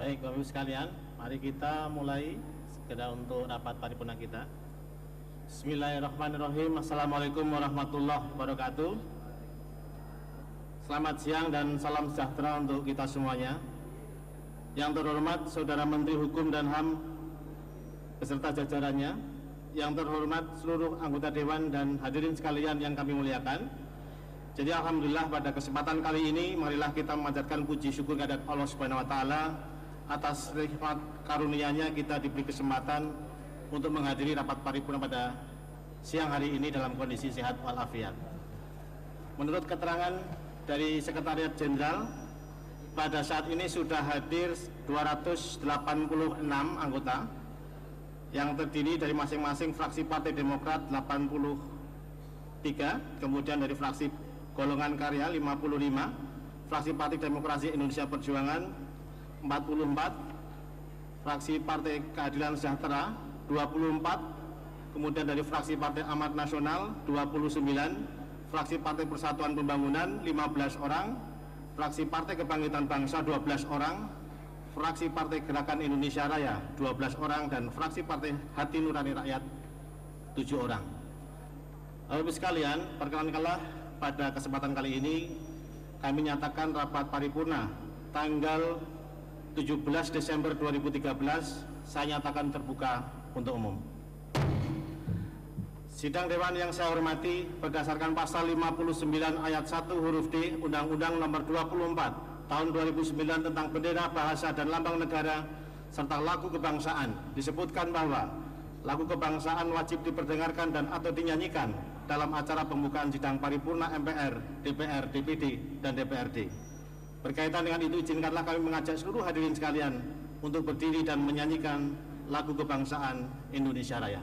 Baik, Bapak Ibu sekalian, mari kita mulai segera untuk rapat paripurna kita. Bismillahirrahmanirrahim. Assalamualaikum warahmatullahi wabarakatuh. Selamat siang dan salam sejahtera untuk kita semuanya. Yang terhormat Saudara Menteri Hukum dan HAM beserta jajarannya, yang terhormat seluruh anggota Dewan dan hadirin sekalian yang kami muliakan. Jadi alhamdulillah pada kesempatan kali ini marilah kita memanjatkan puji syukur kepada Allah Subhanahu wa taala atas nikmat karunia-Nya kita diberi kesempatan untuk menghadiri rapat paripurna pada siang hari ini dalam kondisi sehat walafiat. Menurut keterangan dari Sekretariat Jenderal, pada saat ini sudah hadir 286 anggota yang terdiri dari masing-masing fraksi Partai Demokrat 83, kemudian dari fraksi Golongan Karya 55, fraksi Partai Demokrasi Indonesia Perjuangan 44, fraksi Partai Keadilan Sejahtera 24, kemudian dari fraksi Partai Amanat Nasional 29, fraksi Partai Persatuan Pembangunan 15 orang, fraksi Partai Kebangkitan Bangsa 12 orang, fraksi Partai Gerakan Indonesia Raya 12 orang, dan fraksi Partai Hati Nurani Rakyat 7 orang. Bapak-Ibu sekalian, perkenankanlah pada kesempatan kali ini kami nyatakan rapat paripurna tanggal 17 Desember 2013 saya nyatakan terbuka untuk umum. Sidang Dewan yang saya hormati, berdasarkan pasal 59 ayat 1 huruf D Undang-Undang Nomor 24 Tahun 2009 tentang bendera, bahasa, dan lambang negara serta lagu kebangsaan, disebutkan bahwa lagu kebangsaan wajib diperdengarkan dan atau dinyanyikan dalam acara pembukaan sidang paripurna MPR, DPR, DPD, dan DPRD. Berkaitan dengan itu, izinkanlah kami mengajak seluruh hadirin sekalian untuk berdiri dan menyanyikan lagu kebangsaan Indonesia Raya.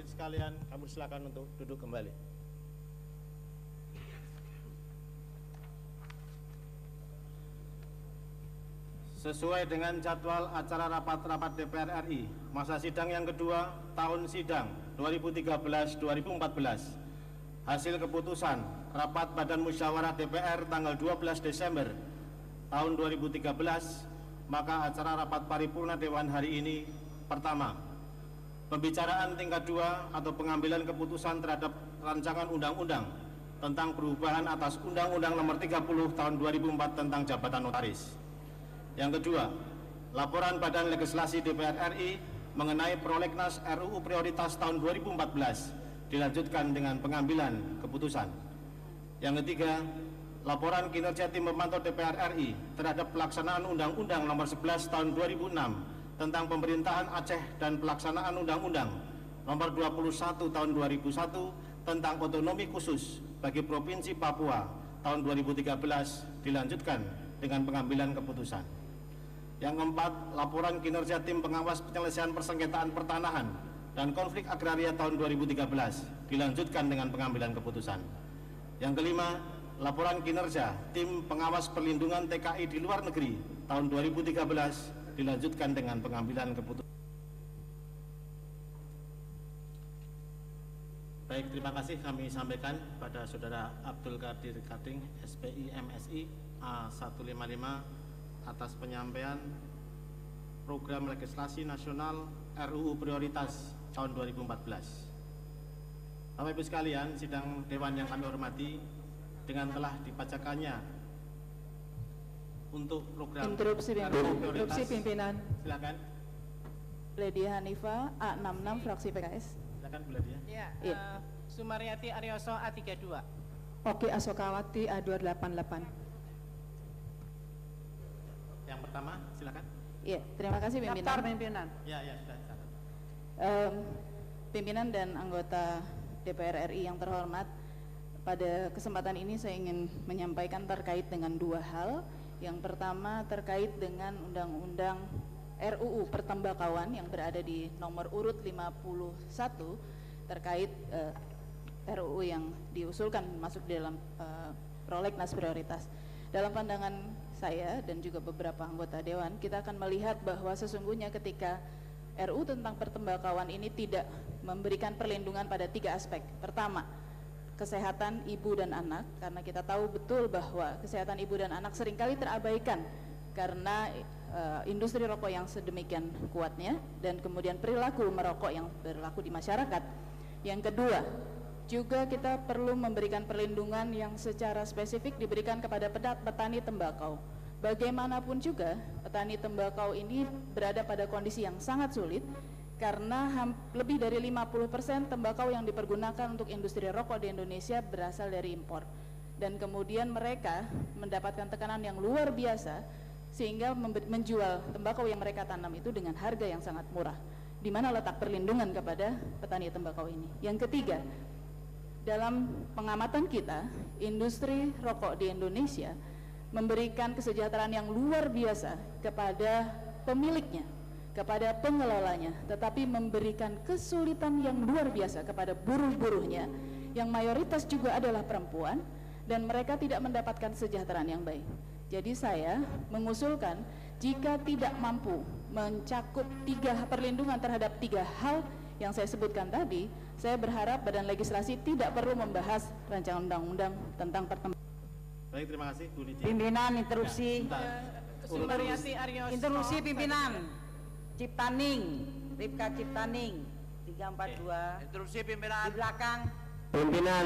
Sekalian, kami silakan untuk duduk kembali. Sesuai dengan jadwal acara rapat-rapat DPR RI masa sidang yang kedua tahun sidang 2013-2014, hasil keputusan rapat Badan Musyawarah DPR tanggal 12 Desember tahun 2013, maka acara rapat paripurna Dewan hari ini: pertama, pembicaraan tingkat 2 atau pengambilan keputusan terhadap rancangan undang-undang tentang perubahan atas Undang-Undang Nomor 30 Tahun 2004 tentang jabatan notaris. Yang kedua, laporan Badan Legislasi DPR RI mengenai prolegnas RUU Prioritas tahun 2014 dilanjutkan dengan pengambilan keputusan. Yang ketiga, laporan kinerja tim pemantau DPR RI terhadap pelaksanaan Undang-Undang Nomor 11 Tahun 2006 tentang pemerintahan Aceh dan pelaksanaan Undang-Undang Nomor 21 Tahun 2001 tentang otonomi khusus bagi Provinsi Papua tahun 2013 dilanjutkan dengan pengambilan keputusan. Yang keempat, laporan kinerja tim pengawas penyelesaian persengketaan pertanahan dan konflik agraria tahun 2013 dilanjutkan dengan pengambilan keputusan. Yang kelima, laporan kinerja tim pengawas perlindungan TKI di luar negeri tahun 2013 dilanjutkan dengan pengambilan keputusan. Baik, terima kasih kami sampaikan pada Saudara Abdul Qadir Gading, SPI MSI A155 atas penyampaian program legislasi nasional RUU prioritas tahun 2014. Bapak Ibu sekalian, sidang Dewan yang kami hormati, dengan telah dibacakannya untuk program interupsi pimpinan. Silakan. Lady Hanifa A66 fraksi PKS. Silakan Bu Ledia. Ya, Sumaryati Aryoso A32. Oke Asokawati A288. Yang pertama, silakan. Iya, terima kasih pimpinan. Daftar pimpinan. Ya, sudah. Pimpinan dan anggota DPR RI yang terhormat, pada kesempatan ini saya ingin menyampaikan terkait dengan dua hal. Yang pertama terkait dengan Undang-Undang RUU Pertembakauan yang berada di nomor urut 51 terkait RUU yang diusulkan masuk di dalam prolegnas prioritas. Dalam pandangan saya dan juga beberapa anggota Dewan, kita akan melihat bahwa sesungguhnya ketika RUU tentang pertembakauan ini tidak memberikan perlindungan pada tiga aspek. Pertama, kesehatan ibu dan anak, karena kita tahu betul bahwa kesehatan ibu dan anak seringkali terabaikan karena industri rokok yang sedemikian kuatnya dan kemudian perilaku merokok yang berlaku di masyarakat. Yang kedua, juga kita perlu memberikan perlindungan yang secara spesifik diberikan kepada petani tembakau. Bagaimanapun juga petani tembakau ini berada pada kondisi yang sangat sulit karena lebih dari 50% tembakau yang dipergunakan untuk industri rokok di Indonesia berasal dari impor. Dan kemudian mereka mendapatkan tekanan yang luar biasa sehingga menjual tembakau yang mereka tanam itu dengan harga yang sangat murah. Di mana letak perlindungan kepada petani tembakau ini? Yang ketiga, dalam pengamatan kita, industri rokok di Indonesia memberikan kesejahteraan yang luar biasa kepada pemiliknya, kepada pengelolanya, tetapi memberikan kesulitan yang luar biasa kepada buruh-buruhnya yang mayoritas juga adalah perempuan dan mereka tidak mendapatkan kesejahteraan yang baik. Jadi saya mengusulkan jika tidak mampu mencakup perlindungan terhadap tiga hal yang saya sebutkan tadi, saya berharap Badan Legislasi tidak perlu membahas rancangan undang-undang tentang pertembakauan. Baik, terima kasih Bu Lydia. Pimpinan interupsi. Sumaryati Aryoso. Interupsi pimpinan. Ciptaning, Ripka Ciptaning 342. Interupsi pimpinan. Di belakang. Pimpinan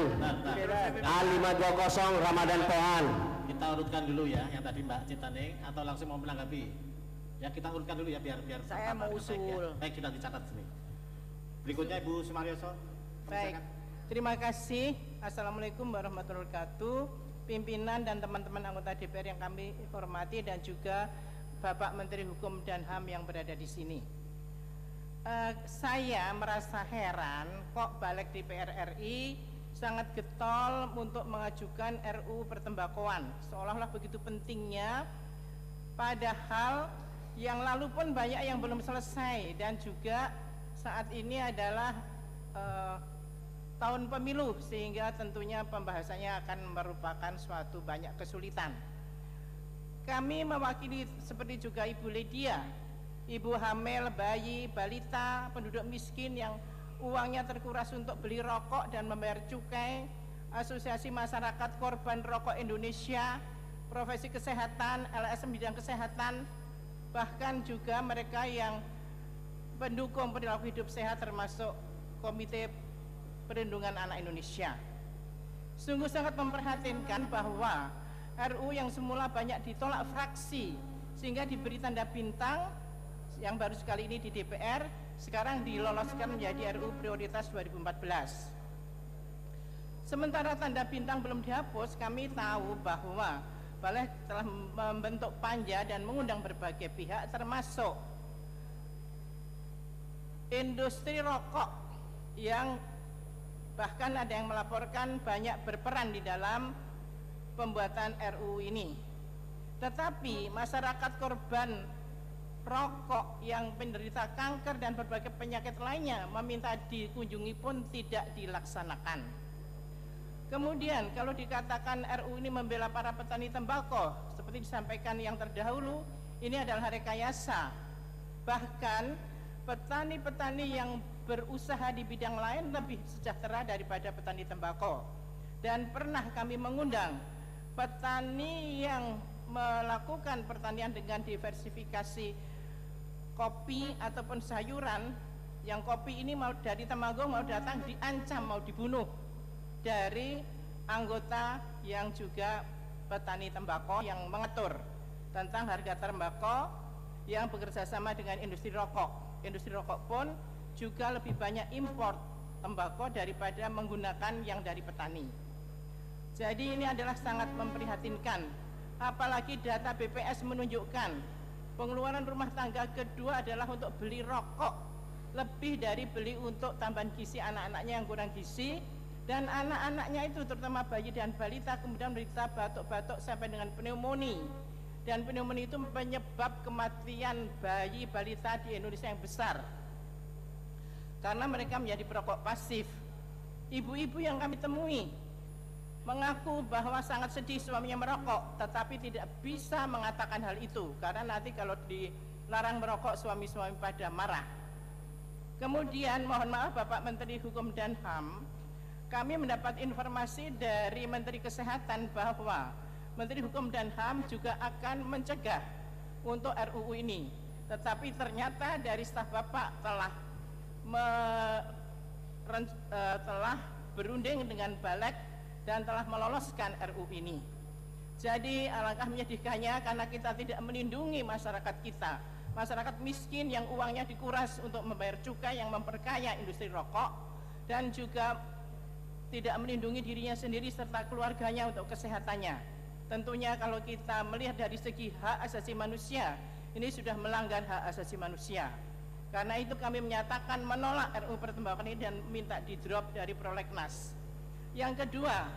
A520 Ramadan Pohan. Kita urutkan dulu ya, yang tadi Mbak Citaning, atau langsung mau menanggapi? Ya, kita urutkan dulu ya biar Saya mau usul. ya. Baik, sudah dicatat sini. Berikutnya Ibu Sumaryoso. Baik, terima kasih. Assalamualaikum warahmatullahi wabarakatuh. Pimpinan dan teman-teman anggota DPR yang kami hormati dan juga Bapak Menteri Hukum dan HAM yang berada di sini. Saya merasa heran kok Balik DPR RI sangat getol untuk mengajukan RUU pertembakauan, seolah-olah begitu pentingnya, padahal yang lalu pun banyak yang belum selesai dan juga saat ini adalah tahun pemilu sehingga tentunya pembahasannya akan merupakan suatu banyak kesulitan. Kami mewakili seperti juga Ibu Lydia, ibu hamil, bayi, balita, penduduk miskin yang uangnya terkuras untuk beli rokok dan membayar cukai, Asosiasi Masyarakat Korban Rokok Indonesia, Profesi Kesehatan, LSM bidang kesehatan, bahkan juga mereka yang pendukung perilaku hidup sehat termasuk Komite Perlindungan Anak Indonesia. Sungguh sangat memprihatinkan bahwa RUU yang semula banyak ditolak fraksi sehingga diberi tanda bintang yang baru sekali ini di DPR sekarang diloloskan menjadi RUU prioritas 2014. Sementara tanda bintang belum dihapus, kami tahu bahwa Balik telah membentuk panja dan mengundang berbagai pihak termasuk industri rokok yang Bahkan ada yang melaporkan banyak berperan di dalam pembuatan RUU ini. Tetapi masyarakat korban rokok yang penderita kanker dan berbagai penyakit lainnya meminta dikunjungi pun tidak dilaksanakan. Kemudian kalau dikatakan RUU ini membela para petani tembakau, seperti disampaikan yang terdahulu, ini adalah rekayasa. Bahkan petani-petani yang berusaha di bidang lain lebih sejahtera daripada petani tembakau. Dan pernah kami mengundang petani yang melakukan pertanian dengan diversifikasi kopi ataupun sayuran, yang kopi ini mau dari Temanggung mau datang diancam mau dibunuh dari anggota yang juga petani tembakau yang mengatur tentang harga tembakau yang bekerja sama dengan industri rokok. Industri rokok pun juga lebih banyak impor tembakau daripada menggunakan yang dari petani. Jadi ini adalah sangat memprihatinkan. Apalagi data BPS menunjukkan pengeluaran rumah tangga kedua adalah untuk beli rokok, lebih dari beli untuk tambahan gizi anak-anaknya yang kurang gizi, dan anak-anaknya itu terutama bayi dan balita kemudian menderita batuk-batuk sampai dengan pneumonia. Dan pneumonia itu penyebab kematian bayi balita di Indonesia yang besar karena mereka menjadi perokok pasif. Ibu-ibu yang kami temui mengaku bahwa sangat sedih suaminya merokok, tetapi tidak bisa mengatakan hal itu karena nanti kalau dilarang merokok suami-suami pada marah. Kemudian mohon maaf Bapak Menteri Hukum dan HAM, kami mendapat informasi dari Menteri Kesehatan bahwa Menteri Hukum dan HAM juga akan mencegah untuk RUU ini. Tetapi ternyata dari staf Bapak telah berunding dengan Balek dan telah meloloskan RUU ini. Jadi alangkah menyedihkannya karena kita tidak melindungi masyarakat kita, masyarakat miskin yang uangnya dikuras untuk membayar cukai yang memperkaya industri rokok, dan juga tidak melindungi dirinya sendiri serta keluarganya untuk kesehatannya. Tentunya kalau kita melihat dari segi hak asasi manusia, ini sudah melanggar hak asasi manusia. Karena itu kami menyatakan menolak RUU pertembakauan ini dan minta di-drop dari prolegnas. Yang kedua,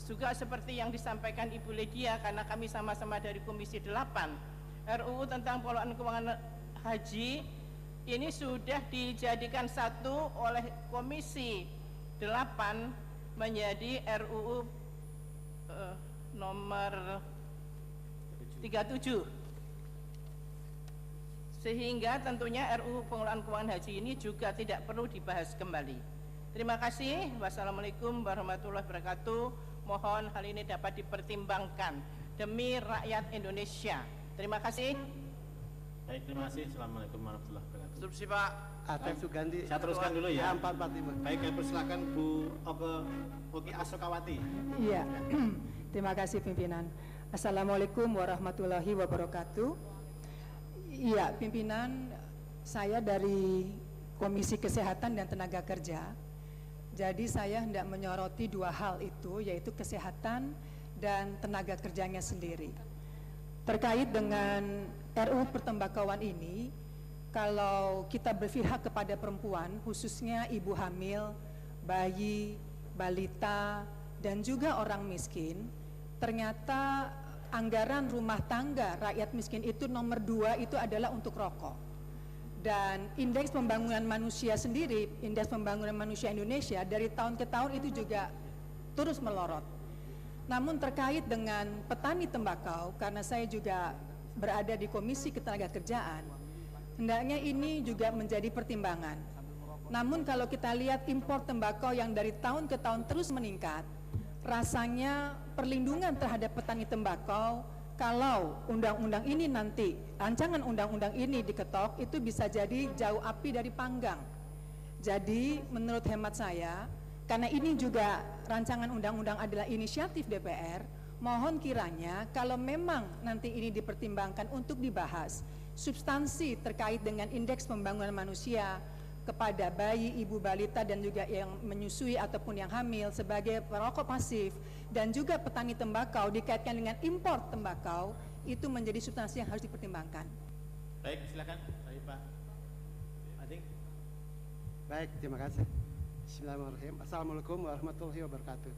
juga seperti yang disampaikan Ibu Ledia, karena kami sama-sama dari Komisi 8, RUU tentang pengelolaan keuangan haji ini sudah dijadikan satu oleh Komisi 8 menjadi RUU nomor 37. Sehingga tentunya RUU pengelolaan keuangan haji ini juga tidak perlu dibahas kembali. Terima kasih. Wassalamualaikum warahmatullahi wabarakatuh. Mohon hal ini dapat dipertimbangkan demi rakyat Indonesia. Terima kasih. Baik, terima kasih. Assalamualaikum warahmatullahi wabarakatuh. Instruksi Pak. Ada Sugandi. Saya teruskan dulu ya. 445. Baik, saya persilakan Bu Oki Asokawati. Iya, terima kasih pimpinan. Assalamualaikum warahmatullahi wabarakatuh. Iya, pimpinan, saya dari Komisi Kesehatan dan Tenaga Kerja. Jadi saya hendak menyoroti dua hal itu, yaitu kesehatan dan tenaga kerjanya sendiri. Terkait dengan RUU pertembakauan ini, kalau kita berpihak kepada perempuan, khususnya ibu hamil, bayi, balita, dan juga orang miskin, ternyata anggaran rumah tangga rakyat miskin itu nomor 2 itu adalah untuk rokok. Dan indeks pembangunan manusia sendiri, indeks pembangunan manusia Indonesia dari tahun ke tahun itu juga terus melorot. Namun terkait dengan petani tembakau, karena saya juga berada di Komisi Ketenagakerjaan, hendaknya ini juga menjadi pertimbangan. Namun kalau kita lihat impor tembakau yang dari tahun ke tahun terus meningkat, rasanya perlindungan terhadap petani tembakau, kalau undang-undang ini nanti, rancangan undang-undang ini diketok, itu bisa jadi jauh api dari panggang. Jadi menurut hemat saya, karena ini juga rancangan undang-undang adalah inisiatif DPR, mohon kiranya kalau memang nanti ini dipertimbangkan untuk dibahas, substansi terkait dengan indeks pembangunan manusia kepada bayi, ibu balita, dan juga yang menyusui ataupun yang hamil sebagai perokok pasif, dan juga petani tembakau dikaitkan dengan impor tembakau, itu menjadi substansi yang harus dipertimbangkan. Baik, silakan. Baik, Pak Ading. Baik, terima kasih. Bismillahirrahmanirrahim. Assalamualaikum warahmatullahi wabarakatuh.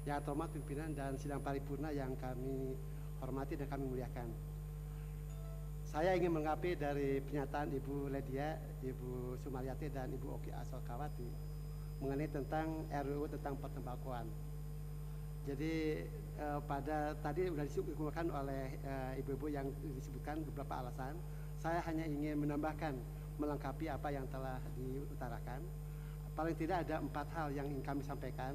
Yang terhormat pimpinan dan sidang paripurna yang kami hormati dan kami muliakan. Saya ingin menganggapi dari pernyataan Ibu Ledia, Ibu Sumaryati dan Ibu Oki Asolkawati mengenai tentang RUU tentang pertembakuan. Jadi pada tadi sudah disebutkan oleh ibu-ibu yang disebutkan beberapa alasan. Saya hanya ingin menambahkan, melengkapi apa yang telah diutarakan. Paling tidak ada 4 hal yang ingin kami sampaikan.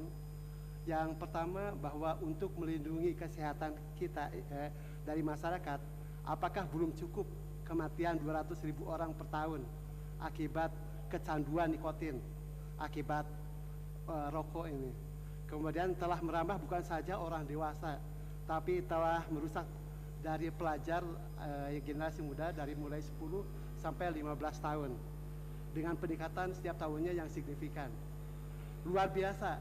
Yang pertama, bahwa untuk melindungi kesehatan kita dari masyarakat, apakah belum cukup kematian 200.000 orang per tahun akibat kecanduan nikotin, akibat rokok ini. Kemudian telah merambah bukan saja orang dewasa, tapi telah merusak dari pelajar generasi muda dari mulai 10 sampai 15 tahun dengan peningkatan setiap tahunnya yang signifikan. Luar biasa,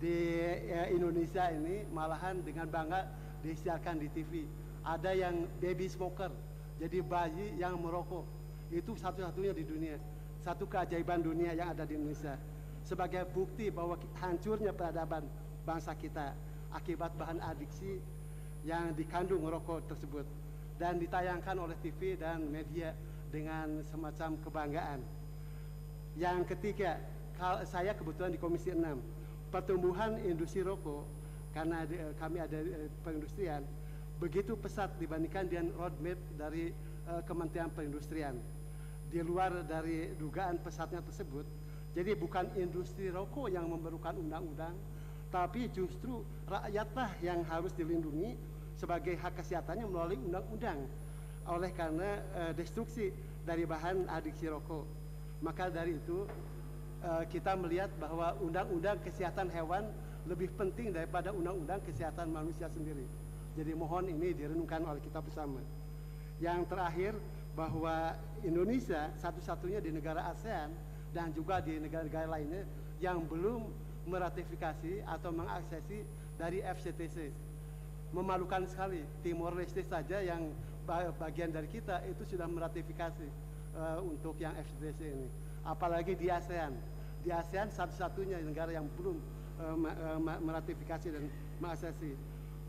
di Indonesia ini malahan dengan bangga disiarkan di TV. Ada yang baby smoker, jadi bayi yang merokok. Itu satu-satunya di dunia, satu keajaiban dunia yang ada di Indonesia. Sebagai bukti bahwa hancurnya peradaban bangsa kita akibat bahan adiksi yang dikandung rokok tersebut, dan ditayangkan oleh TV dan media dengan semacam kebanggaan. Yang ketiga, saya kebetulan di Komisi 6, pertumbuhan industri rokok, karena kami ada perindustrian, begitu pesat dibandingkan dengan roadmap dari Kementerian Perindustrian. Di luar dari dugaan pesatnya tersebut, jadi bukan industri rokok yang memerlukan undang-undang, tapi justru rakyatlah yang harus dilindungi sebagai hak kesehatannya melalui undang-undang. Oleh karena destruksi dari bahan adiksi rokok, maka dari itu kita melihat bahwa undang-undang kesehatan hewan lebih penting daripada undang-undang kesehatan manusia sendiri. Jadi mohon ini direnungkan oleh kita bersama. Yang terakhir, bahwa Indonesia satu-satunya di negara ASEAN dan juga di negara-negara lainnya yang belum meratifikasi atau mengaksesi dari FCTC. Memalukan sekali, Timor Leste saja yang bagian dari kita itu sudah meratifikasi untuk yang FCTC ini. Apalagi di ASEAN. Di ASEAN satu-satunya negara yang belum meratifikasi dan mengaksesi.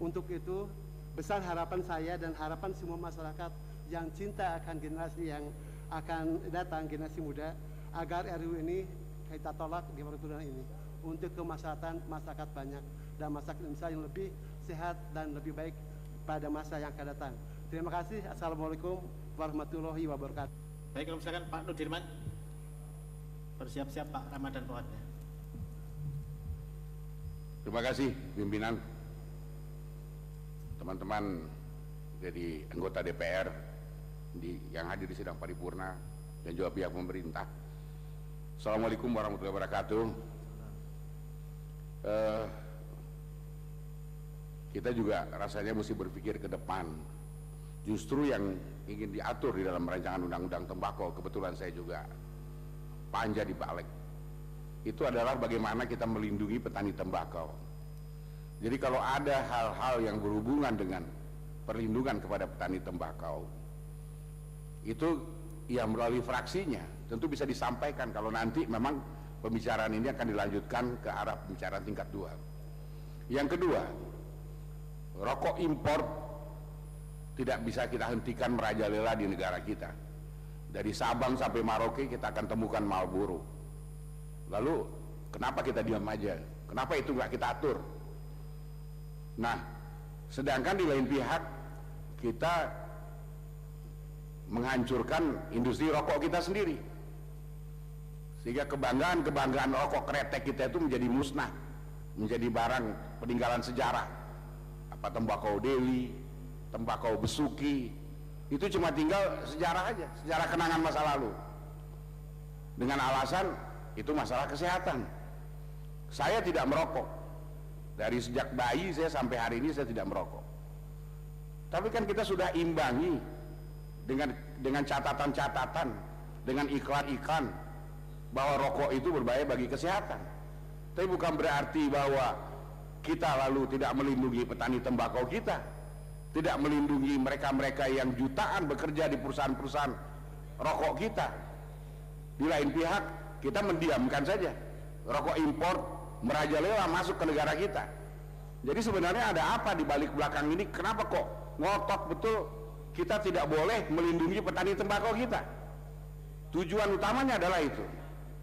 Untuk itu, besar harapan saya dan harapan semua masyarakat yang cinta akan generasi yang akan datang, generasi muda, agar RUU ini kita tolak di peraturan ini untuk kemaslahatan masyarakat banyak dan masyarakat Indonesia yang lebih sehat dan lebih baik pada masa yang akan datang. Terima kasih. Assalamualaikum warahmatullahi wabarakatuh. Baik, kalau misalkan Pak Nudirman bersiap-siap Pak Ramadan Pohatnya. Terima kasih pimpinan, teman-teman jadi anggota DPR yang hadir di sidang paripurna dan juga pihak pemerintah. Assalamualaikum warahmatullahi wabarakatuh. Kita juga rasanya mesti berpikir ke depan. Justru yang ingin diatur di dalam rancangan undang-undang tembakau, kebetulan saya juga panja di Balik, itu adalah bagaimana kita melindungi petani tembakau. Jadi kalau ada hal-hal yang berhubungan dengan perlindungan kepada petani tembakau, itu yang melalui fraksinya tentu bisa disampaikan kalau nanti memang pembicaraan ini akan dilanjutkan ke arah pembicaraan tingkat 2. Yang kedua, rokok impor tidak bisa kita hentikan merajalela di negara kita. Dari Sabang sampai Merauke kita akan temukan Marlboro. Lalu kenapa kita diam aja? Kenapa itu nggak kita atur? Nah, sedangkan di lain pihak kita menghancurkan industri rokok kita sendiri, sehingga kebanggaan rokok kretek kita itu menjadi musnah, menjadi barang peninggalan sejarah. Apa tembakau Deli, tembakau Besuki, itu cuma tinggal sejarah aja, sejarah kenangan masa lalu, dengan alasan itu masalah kesehatan. Saya tidak merokok, dari sejak bayi saya sampai hari ini saya tidak merokok. Tapi kan kita sudah imbangi dengan catatan-catatan, dengan iklan-iklan bahwa rokok itu berbahaya bagi kesehatan. Tapi bukan berarti bahwa kita lalu tidak melindungi petani tembakau kita, tidak melindungi mereka-mereka yang jutaan bekerja di perusahaan-perusahaan rokok kita. Di lain pihak kita mendiamkan saja rokok impor merajalela masuk ke negara kita. Jadi sebenarnya ada apa di balik belakang ini? Kenapa kok ngotot betul kita tidak boleh melindungi petani tembakau kita? Tujuan utamanya adalah itu.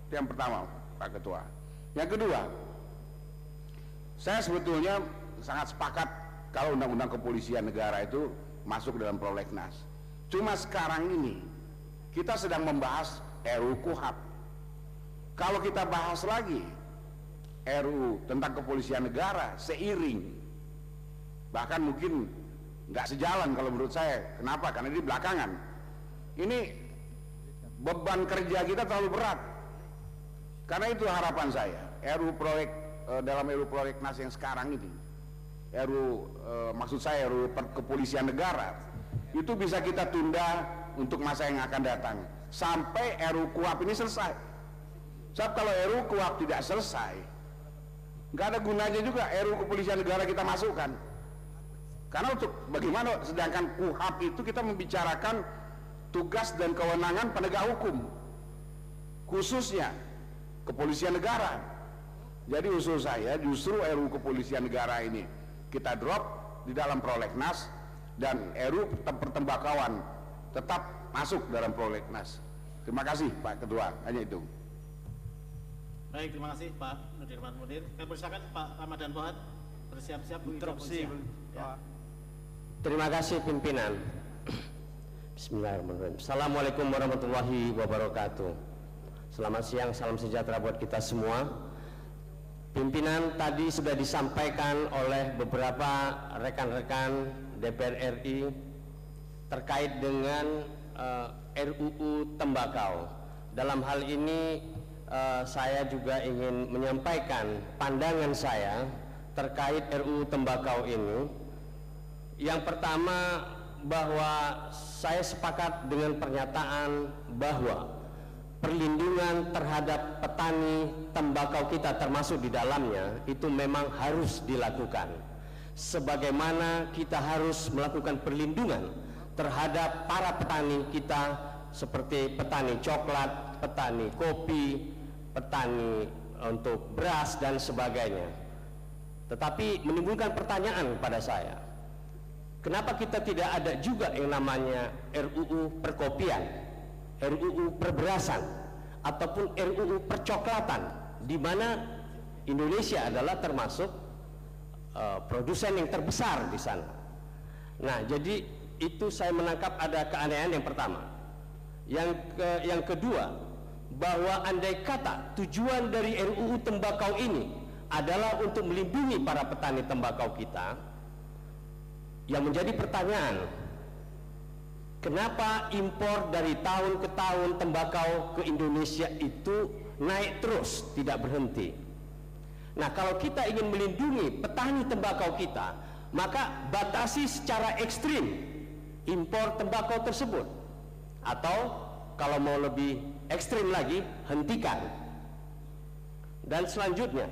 Itu yang pertama, Pak Ketua. Yang kedua, saya sebetulnya sangat sepakat kalau undang-undang kepolisian negara itu masuk dalam prolegnas. Cuma sekarang ini kita sedang membahas RUU KUHP. Kalau kita bahas lagi RUU tentang kepolisian negara seiring, bahkan mungkin nggak sejalan kalau menurut saya. Kenapa? Karena di belakangan ini beban kerja kita terlalu berat. Karena itu harapan saya, dalam RUU prolegnas yang sekarang ini, maksud saya RUU kepolisian negara, itu bisa kita tunda untuk masa yang akan datang sampai RUU KUHP ini selesai. Sebab kalau RUU KUHP tidak selesai, nggak ada gunanya juga RUU kepolisian negara kita masukkan. Karena untuk bagaimana, sedangkan KUHP itu kita membicarakan tugas dan kewenangan penegak hukum, khususnya kepolisian negara. Jadi usul saya justru RUU kepolisian negara ini kita drop di dalam prolegnas, dan RUU pertembakauan tetap masuk dalam prolegnas. Terima kasih Pak Ketua, hanya itu. Baik, terima kasih Pak Nudirman Mudir. Kami persilakan Pak Ramadan Pohan bersiap-siap interupsi. Ya. Terima kasih pimpinan. Bismillahirrahmanirrahim. Assalamualaikum warahmatullahi wabarakatuh. Selamat siang, salam sejahtera buat kita semua. Pimpinan, tadi sudah disampaikan oleh beberapa rekan-rekan DPR RI terkait dengan RUU tembakau. Dalam hal ini saya juga ingin menyampaikan pandangan saya terkait RUU tembakau ini. Yang pertama, bahwa saya sepakat dengan pernyataan bahwa perlindungan terhadap petani tembakau kita termasuk di dalamnya itu memang harus dilakukan. Sebagaimana kita harus melakukan perlindungan terhadap para petani kita seperti petani coklat, petani kopi, petani untuk beras dan sebagainya. Tetapi menimbulkan pertanyaan pada saya, kenapa kita tidak ada juga yang namanya RUU perkopian, RUU perberasan, ataupun RUU percoklatan, di mana Indonesia adalah termasuk produsen yang terbesar di sana. Nah, jadi itu saya menangkap ada keanehan yang pertama. Yang kedua, bahwa andai kata tujuan dari RUU tembakau ini adalah untuk melindungi para petani tembakau kita, yang menjadi pertanyaan, kenapa impor dari tahun ke tahun tembakau ke Indonesia itu naik terus, tidak berhenti? Nah, kalau kita ingin melindungi petani tembakau kita, maka batasi secara ekstrim impor tembakau tersebut, atau kalau mau lebih ekstrim lagi, hentikan. Dan selanjutnya,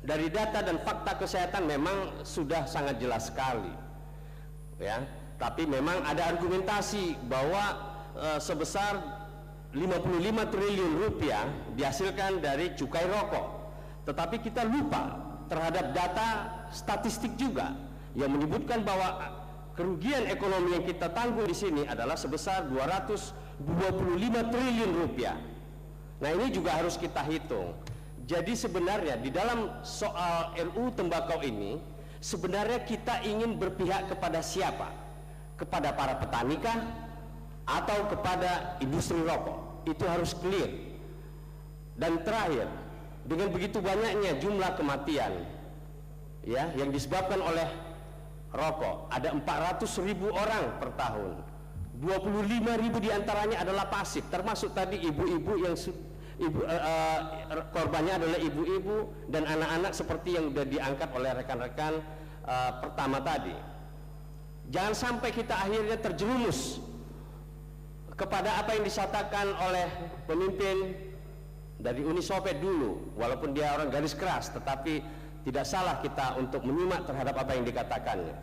dari data dan fakta kesehatan memang sudah sangat jelas sekali, ya. Tapi memang ada argumentasi bahwa sebesar 55 triliun rupiah dihasilkan dari cukai rokok. Tetapi kita lupa terhadap data statistik juga yang menyebutkan bahwa kerugian ekonomi yang kita tanggung di sini adalah sebesar 225 triliun rupiah. Nah, ini juga harus kita hitung. Jadi sebenarnya di dalam soal RUU tembakau ini, sebenarnya kita ingin berpihak kepada siapa? Kepada para petani kah? Atau kepada industri rokok? Itu harus clear. Dan terakhir, dengan begitu banyaknya jumlah kematian, ya, yang disebabkan oleh rokok, ada 400.000 orang per tahun, 25.000 diantaranya adalah pasif, termasuk tadi ibu-ibu yang korbannya adalah ibu-ibu dan anak-anak seperti yang sudah diangkat oleh rekan-rekan pertama tadi. Jangan sampai kita akhirnya terjerumus kepada apa yang disatakan oleh pemimpin dari Uni Soviet dulu, walaupun dia orang garis keras, tetapi tidak salah kita untuk menyimak terhadap apa yang dikatakannya.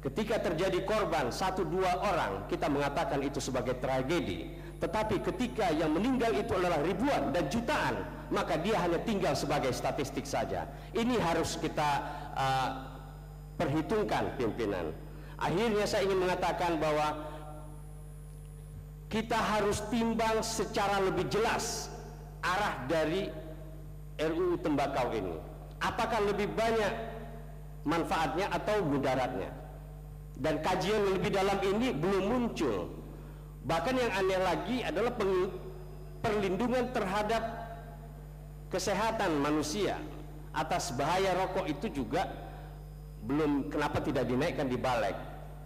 Ketika terjadi korban 1-2 orang, kita mengatakan itu sebagai tragedi. Tetapi ketika yang meninggal itu adalah ribuan dan jutaan, maka dia hanya tinggal sebagai statistik saja. Ini harus kita perhitungkan, pimpinan. Akhirnya saya ingin mengatakan bahwa kita harus timbang secara lebih jelas arah dari RUU tembakau ini. Apakah lebih banyak manfaatnya atau mudaratnya? Dan kajian yang lebih dalam ini belum muncul. Bahkan yang aneh lagi adalah perlindungan terhadap kesehatan manusia atas bahaya rokok itu juga belum, kenapa tidak dinaikkan di balik.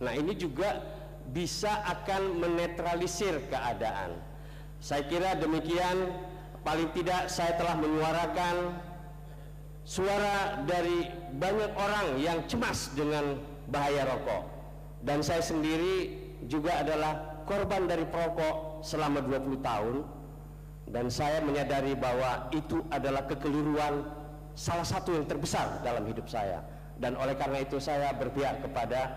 Nah, ini juga bisa akan menetralisir keadaan. Saya kira demikian, paling tidak saya telah menyuarakan suara dari banyak orang yang cemas dengan bahaya rokok. Dan saya sendiri juga adalah korban dari perokok selama 20 tahun, dan saya menyadari bahwa itu adalah kekeliruan salah satu yang terbesar dalam hidup saya. Dan oleh karena itu saya berpihak kepada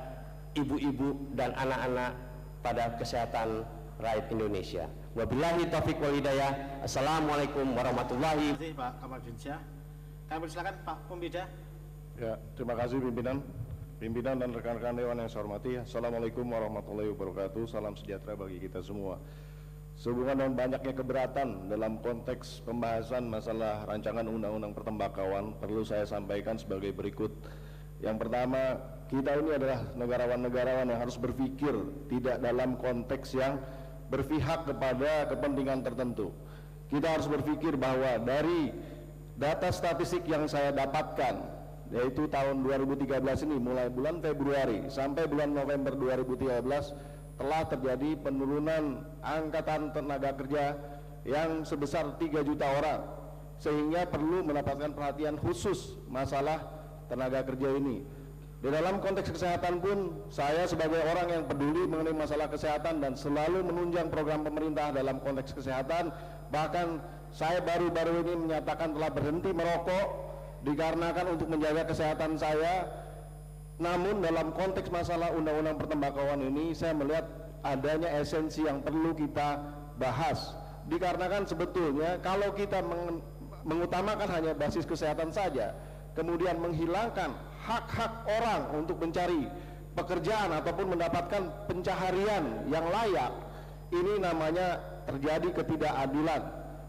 ibu-ibu dan anak-anak pada kesehatan rakyat Indonesia. Wabillahi taufiq wal hidayah. Assalamualaikum warahmatullahi wabarakatuh. Terima kasih Pak Kamarudinsyah. Kami persilakan Pak Pumbida. Ya, terima kasih pimpinan dan rekan-rekan dewan yang saya hormati. Assalamualaikum warahmatullahi wabarakatuh. Salam sejahtera bagi kita semua. Sehubungan dengan banyaknya keberatan dalam konteks pembahasan masalah rancangan undang-undang pertembakauan, perlu saya sampaikan sebagai berikut. Yang pertama, kita ini adalah negarawan-negarawan yang harus berpikir tidak dalam konteks yang berpihak kepada kepentingan tertentu. Kita harus berpikir bahwa dari data statistik yang saya dapatkan, yaitu tahun 2013 ini, mulai bulan Februari sampai bulan November 2013 telah terjadi penurunan angkatan tenaga kerja yang sebesar 3 juta orang, sehingga perlu mendapatkan perhatian khusus masalah tenaga kerja ini. Di dalam konteks kesehatan pun, saya sebagai orang yang peduli mengenai masalah kesehatan dan selalu menunjang program pemerintah dalam konteks kesehatan. Bahkan saya baru-baru ini menyatakan telah berhenti merokok dikarenakan untuk menjaga kesehatan saya. Namun dalam konteks masalah undang-undang pertembakauan ini, saya melihat adanya esensi yang perlu kita bahas. Dikarenakan sebetulnya kalau kita mengutamakan hanya basis kesehatan saja, kemudian menghilangkan hak-hak orang untuk mencari pekerjaan ataupun mendapatkan pencaharian yang layak, ini namanya terjadi ketidakadilan.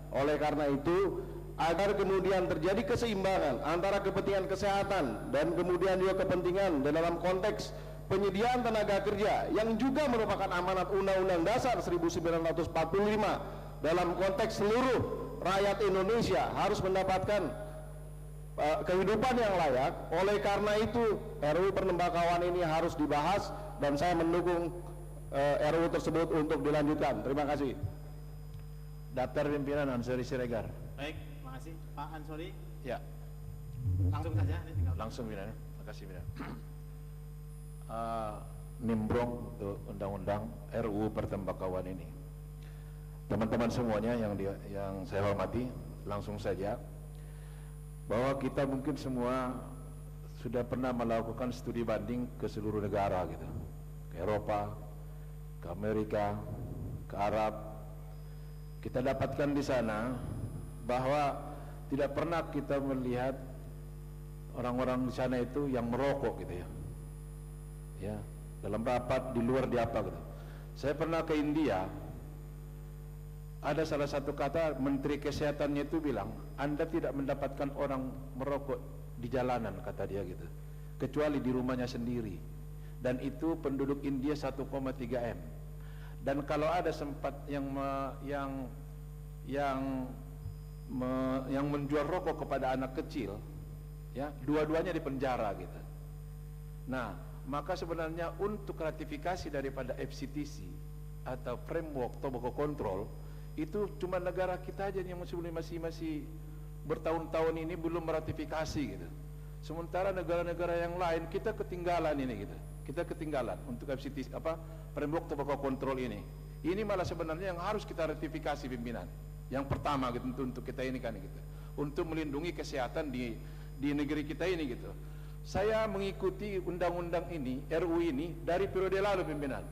Oleh karena itu, agar kemudian terjadi keseimbangan antara kepentingan kesehatan dan kemudian juga kepentingan dalam konteks penyediaan tenaga kerja yang juga merupakan amanat Undang-Undang Dasar 1945 dalam konteks seluruh rakyat Indonesia harus mendapatkan kehidupan yang layak. Oleh karena itu RUU pertembakauan ini harus dibahas dan saya mendukung RUU tersebut untuk dilanjutkan. Terima kasih. Daftar pimpinan Ansori Siregar. Baik, terima kasih Pak Ansori. Ya, Langsung saja. langsung pimpinan. Terima kasih pimpinan. Nimbrong untuk undang-undang RUU pertembakauan ini. Teman-teman semuanya yang saya hormati, langsung saja bahwa kita mungkin semua sudah pernah melakukan studi banding ke seluruh negara gitu, ke Eropa, ke Amerika, ke Arab. Kita dapatkan di sana bahwa tidak pernah kita melihat orang-orang di sana itu yang merokok gitu ya. Ya, dalam rapat di luar di apa gitu. Saya pernah ke India. Ada salah satu kata Menteri Kesehatannya itu bilang, Anda tidak mendapatkan orang merokok di jalanan, kata dia gitu, kecuali di rumahnya sendiri. Dan itu penduduk India 1,3 M. Dan kalau ada sempat yang menjual rokok kepada anak kecil, ya, dua-duanya di penjara gitu. Nah, maka sebenarnya untuk ratifikasi daripada FCTC atau Framework Tobacco Control itu cuma negara kita aja yang masih bertahun-tahun ini belum meratifikasi gitu. Sementara negara-negara yang lain kita ketinggalan ini gitu. Kita ketinggalan untuk FCTC Framework Tobacco Control ini. Ini malah sebenarnya yang harus kita ratifikasi pimpinan. Yang pertama gitu untuk kita ini kan gitu. Untuk melindungi kesehatan di negeri kita ini gitu. Saya mengikuti undang-undang ini, RUU ini dari periode lalu pimpinan.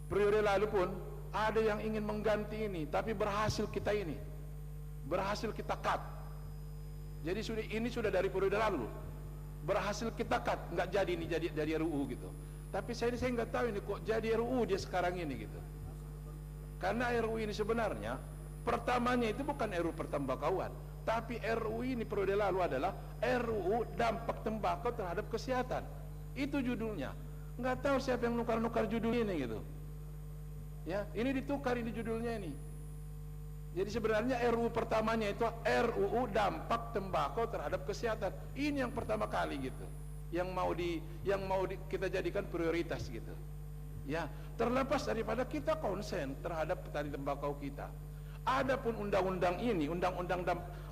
Periode lalu pun ada yang ingin mengganti ini, tapi berhasil kita cut. Jadi ini sudah dari periode lalu, berhasil kita cut, nggak jadi ini jadi RUU gitu. Tapi saya nggak tahu ini kok jadi RUU dia sekarang ini gitu. Karena RUU ini sebenarnya pertamanya itu bukan RUU pertembakauan, tapi RUU ini periode lalu adalah RUU dampak tembakau terhadap kesehatan. Itu judulnya. Nggak tahu siapa yang nukar judul ini gitu. Ya, ini ditukar ini judulnya ini. Jadi sebenarnya RUU pertamanya itu RUU dampak tembakau terhadap kesehatan. Ini yang pertama kali gitu. Yang mau kita jadikan prioritas gitu. Ya, terlepas daripada kita konsen terhadap petani tembakau kita. Adapun undang-undang ini,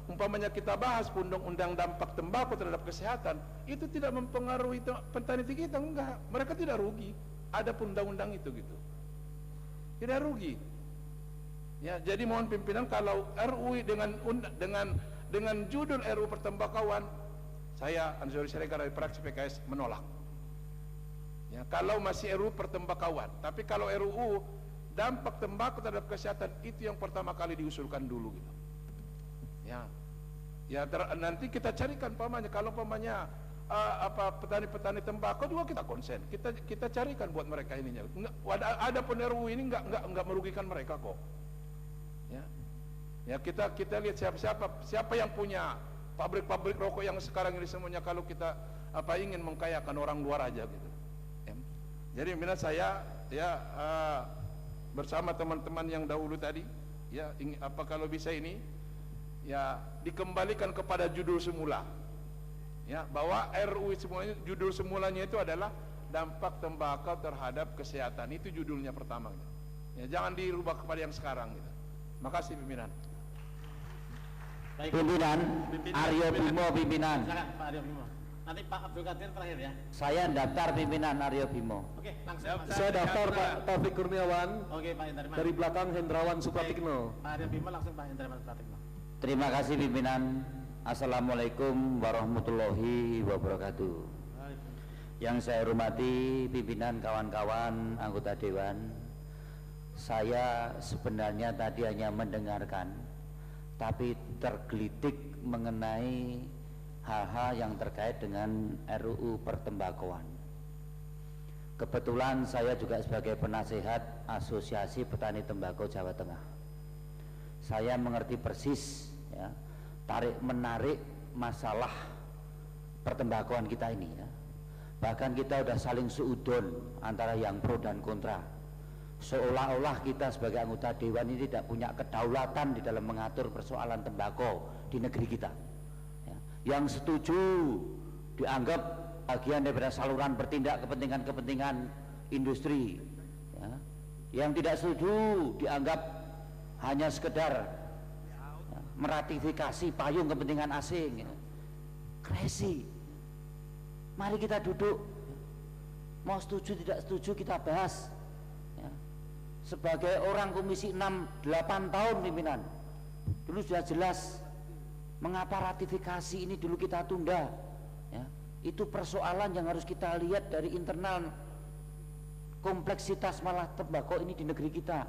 umpamanya kita bahas undang-undang dampak tembakau terhadap kesehatan, itu tidak mempengaruhi petani kita, enggak. Mereka tidak rugi. Adapun undang-undang itu gitu. Tidak rugi. Ya, jadi mohon pimpinan kalau RUU dengan judul RUU pertembakauan, saya Ansori Siregar dari fraksi PKS menolak. Ya, kalau masih RUU pertembakauan, tapi kalau RUU dampak tembakau terhadap kesehatan itu yang pertama kali diusulkan dulu gitu. Ya. Ya nanti kita carikan pamannya, kalau pamannya petani-petani tembakau juga kita konsen, kita carikan buat mereka ininya. Ada pun RUU ini enggak merugikan mereka kok. Ya, ya kita lihat siapa yang punya pabrik-pabrik rokok yang sekarang ini semuanya, kalau kita ingin mengkayakan orang luar aja gitu. Ya. Jadi minat saya ya bersama teman-teman yang dahulu tadi, ya kalau bisa ini ya dikembalikan kepada judul semula. Ya, bahwa RUU semuanya judul semulanya itu adalah dampak tembakau terhadap kesehatan. Itu judulnya pertama. Ya, jangan dirubah kepada yang sekarang gitu. Makasih pimpinan. Baik. Pimpinan Aryo Bimo pimpinan. Silakan Pak Aryo Bimo. Nanti Pak Abdul Qadir terakhir ya. Saya daftar pimpinan Aryo Bimo. Oke, langsung. Saya daftar Pak Taufik Kurniawan. Oke, Pak Hendrawan. Dari belakang Hendrawan Supratikno. Pak Aryo Bimo langsung Pak Hendrawan Supratikno. Terima kasih pimpinan. Assalamualaikum warahmatullahi wabarakatuh. Yang saya hormati pimpinan, kawan-kawan anggota dewan, saya sebenarnya tadi hanya mendengarkan, tapi tergelitik mengenai hal-hal yang terkait dengan RUU pertembakauan. Kebetulan saya juga sebagai penasehat Asosiasi Petani Tembakau Jawa Tengah. Saya mengerti persis ya, tarik-menarik masalah pertembakauan kita ini ya. Bahkan kita sudah saling seudon antara yang pro dan kontra. Seolah-olah kita sebagai anggota dewan ini tidak punya kedaulatan di dalam mengatur persoalan tembakau di negeri kita ya. Yang setuju dianggap bagian daripada saluran bertindak kepentingan-kepentingan industri ya. Yang tidak setuju dianggap hanya sekedar meratifikasi payung kepentingan asing ya. Crazy. Mari kita duduk, mau setuju tidak setuju kita bahas ya. Sebagai orang komisi 6 8 tahun pimpinan, dulu sudah jelas mengapa ratifikasi ini dulu kita tunda ya. Itu persoalan yang harus kita lihat dari internal kompleksitas malah tembakau ini di negeri kita.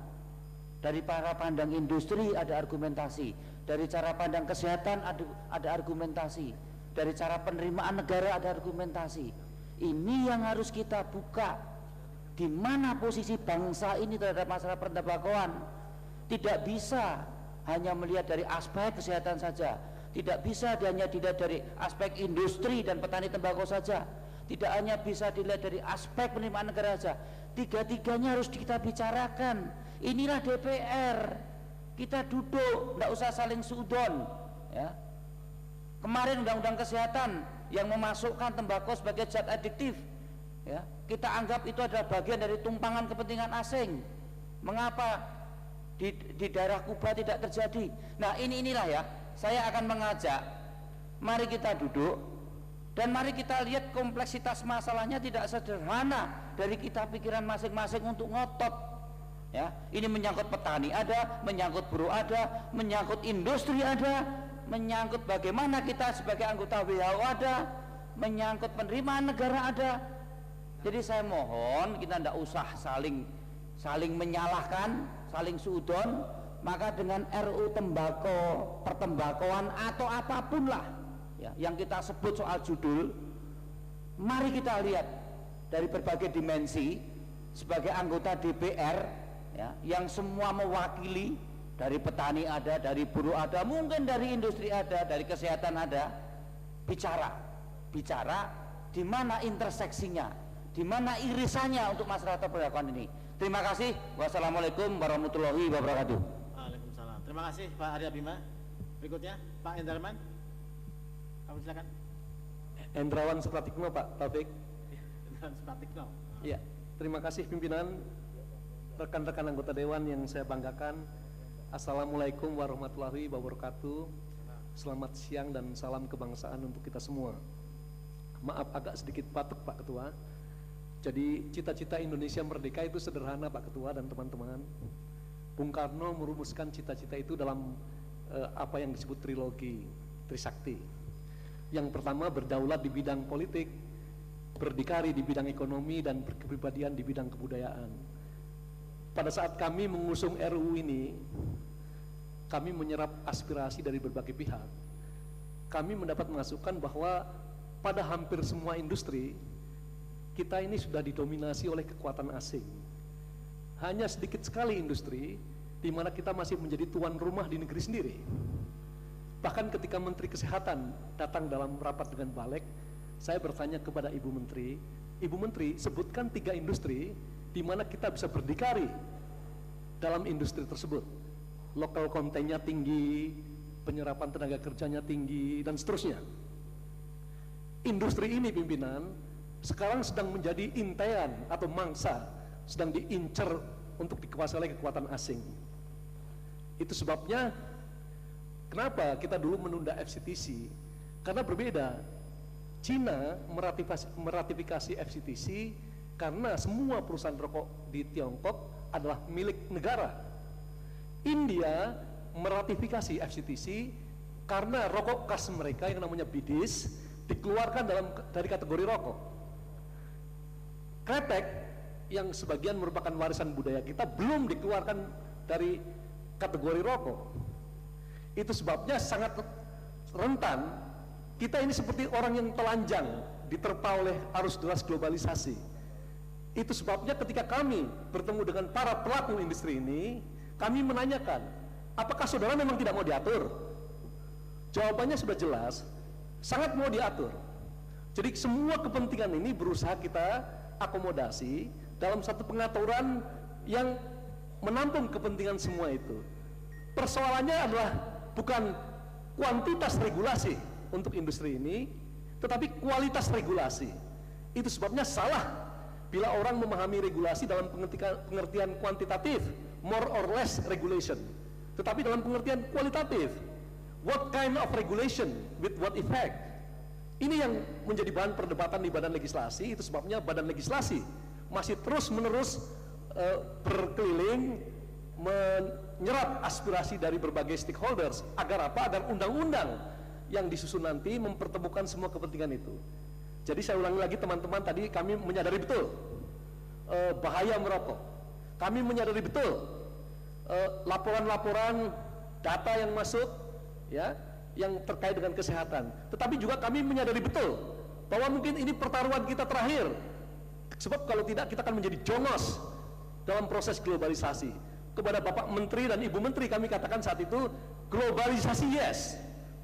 Dari para pandang industri ada argumentasi, dari cara pandang kesehatan ada argumentasi, dari cara penerimaan negara ada argumentasi. Ini yang harus kita buka, di mana posisi bangsa ini terhadap masalah pertembakauan. Tidak bisa hanya melihat dari aspek kesehatan saja, tidak bisa hanya dilihat dari aspek industri dan petani tembakau saja, tidak hanya bisa dilihat dari aspek penerimaan negara saja. Tiga-tiganya harus kita bicarakan. Inilah DPR, kita duduk, tidak usah saling seudon ya. Kemarin undang-undang kesehatan yang memasukkan tembakau sebagai zat adiktif ya, kita anggap itu adalah bagian dari tumpangan kepentingan asing. Mengapa di daerah Kuba tidak terjadi? Nah inilah ya, saya akan mengajak, mari kita duduk dan mari kita lihat kompleksitas masalahnya tidak sederhana dari kita pikiran masing-masing untuk ngotot ya. Ini menyangkut petani ada, menyangkut buruh ada, menyangkut industri ada, menyangkut bagaimana kita sebagai anggota WHO ada, menyangkut penerimaan negara ada. Jadi saya mohon kita tidak usah saling menyalahkan, saling suudon, maka dengan RUU pertembakauan atau apapun lah ya, yang kita sebut soal judul, mari kita lihat dari berbagai dimensi sebagai anggota DPR ya, yang semua mewakili, dari petani ada, dari buruh ada, mungkin dari industri ada, dari kesehatan ada, bicara di mana interseksinya, di mana irisannya untuk masyarakat perdagangan ini. Terima kasih. Wassalamualaikum warahmatullahi wabarakatuh. Waalaikumsalam. Terima kasih Pak Arya Bima. Berikutnya Pak Endarman. Kamu silakan. Endrawan Supratikno, Pak Taufik. Endarman Supratikno. Ya, terima kasih pimpinan, rekan-rekan anggota dewan yang saya banggakan. Assalamualaikum warahmatullahi wabarakatuh. Selamat siang dan salam kebangsaan untuk kita semua. Maaf agak sedikit batuk Pak Ketua. Jadi cita-cita Indonesia merdeka itu sederhana Pak Ketua dan teman-teman. Bung Karno merumuskan cita-cita itu dalam apa yang disebut trilogi Trisakti. Yang pertama berdaulat di bidang politik, berdikari di bidang ekonomi, dan berkepribadian di bidang kebudayaan. Pada saat kami mengusung RUU ini, kami menyerap aspirasi dari berbagai pihak. Kami mendapat masukan bahwa pada hampir semua industri kita ini sudah didominasi oleh kekuatan asing. Hanya sedikit sekali industri di mana kita masih menjadi tuan rumah di negeri sendiri. Bahkan ketika Menteri Kesehatan datang dalam rapat dengan Balek, saya bertanya kepada Ibu Menteri, sebutkan 3 industri di mana kita bisa berdikari dalam industri tersebut. Lokal kontennya tinggi, penyerapan tenaga kerjanya tinggi, dan seterusnya. Industri ini pimpinan sekarang sedang menjadi intean atau mangsa, sedang diincar untuk dikuasai oleh kekuatan asing. Itu sebabnya kenapa kita dulu menunda FCTC, karena berbeda. Cina meratifikasi FCTC karena semua perusahaan rokok di Tiongkok adalah milik negara. India meratifikasi FCTC karena rokok khas mereka yang namanya bidis dikeluarkan dari kategori rokok. Kretek yang sebagian merupakan warisan budaya kita belum dikeluarkan dari kategori rokok. Itu sebabnya sangat rentan. Kita ini seperti orang yang telanjang diterpa oleh arus deras globalisasi. Itu sebabnya ketika kami bertemu dengan para pelaku industri ini, kami menanyakan, apakah saudara memang tidak mau diatur? Jawabannya sudah jelas, sangat mau diatur. Jadi semua kepentingan ini berusaha kita akomodasi dalam satu pengaturan yang menampung kepentingan semua itu. Persoalannya adalah bukan kuantitas regulasi untuk industri ini, tetapi kualitas regulasi. Itu sebabnya salah bila orang memahami regulasi dalam pengertian kuantitatif, more or less regulation, tetapi dalam pengertian kualitatif, what kind of regulation with what effect. Ini yang menjadi bahan perdebatan di badan legislasi. Itu sebabnya badan legislasi masih terus-menerus berkeliling menyerap aspirasi dari berbagai stakeholders. Agar apa? Agar undang-undang yang disusun nanti mempertemukan semua kepentingan itu. Jadi saya ulangi lagi teman-teman, tadi kami menyadari betul bahaya merokok. Kami menyadari betul laporan-laporan data yang masuk ya, yang terkait dengan kesehatan. Tetapi juga kami menyadari betul bahwa mungkin ini pertaruhan kita terakhir. Sebab kalau tidak kita akan menjadi jongos dalam proses globalisasi. Kepada Bapak Menteri dan Ibu Menteri kami katakan saat itu, globalisasi yes,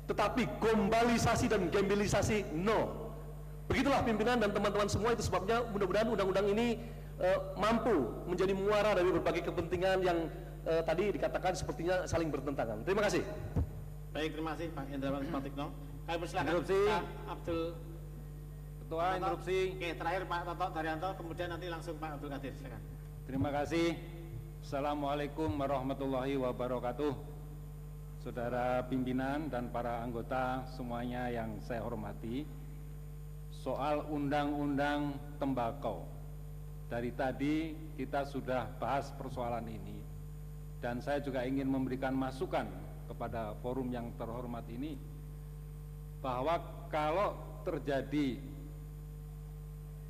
tetapi gombalisasi dan gembelisasi no. Begitulah pimpinan dan teman-teman semua. Itu sebabnya mudah-mudahan undang-undang ini mampu menjadi muara dari berbagai kepentingan yang tadi dikatakan sepertinya saling bertentangan. Terima kasih. Baik, terima kasih Pak Endrawan Supratikno. Kami persilakan Interupsi. Pak Abdul Ketua, interupsi. Oke, terakhir Pak Toto Daryanto, kemudian nanti langsung Pak Abdul Qadir. Silakan. Terima kasih. Assalamualaikum warahmatullahi wabarakatuh. Saudara pimpinan dan para anggota semuanya yang saya hormati. Soal undang-undang tembakau. Dari tadi kita sudah bahas persoalan ini. Dan saya juga ingin memberikan masukan kepada forum yang terhormat ini, bahwa kalau terjadi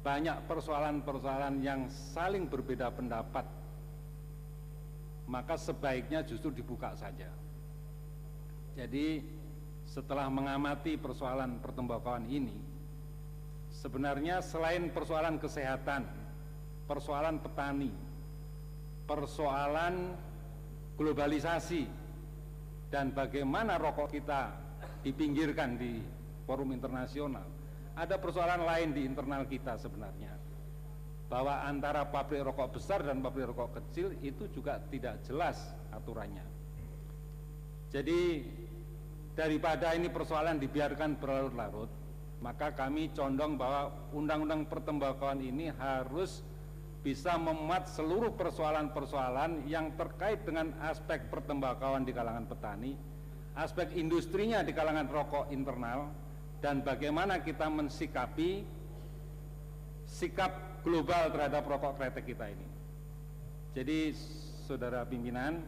banyak persoalan-persoalan yang saling berbeda pendapat maka sebaiknya justru dibuka saja. Jadi setelah mengamati persoalan pertembakauan ini, sebenarnya selain persoalan kesehatan, persoalan petani, persoalan globalisasi, dan bagaimana rokok kita dipinggirkan di forum internasional, ada persoalan lain di internal kita sebenarnya, bahwa antara pabrik rokok besar dan pabrik rokok kecil itu juga tidak jelas aturannya. Jadi daripada ini persoalan dibiarkan berlarut-larut, maka kami condong bahwa undang-undang pertembakauan ini harus bisa memuat seluruh persoalan-persoalan yang terkait dengan aspek pertembakauan di kalangan petani, aspek industrinya di kalangan rokok internal, dan bagaimana kita mensikapi sikap global terhadap rokok kretek kita ini. Jadi saudara pimpinan,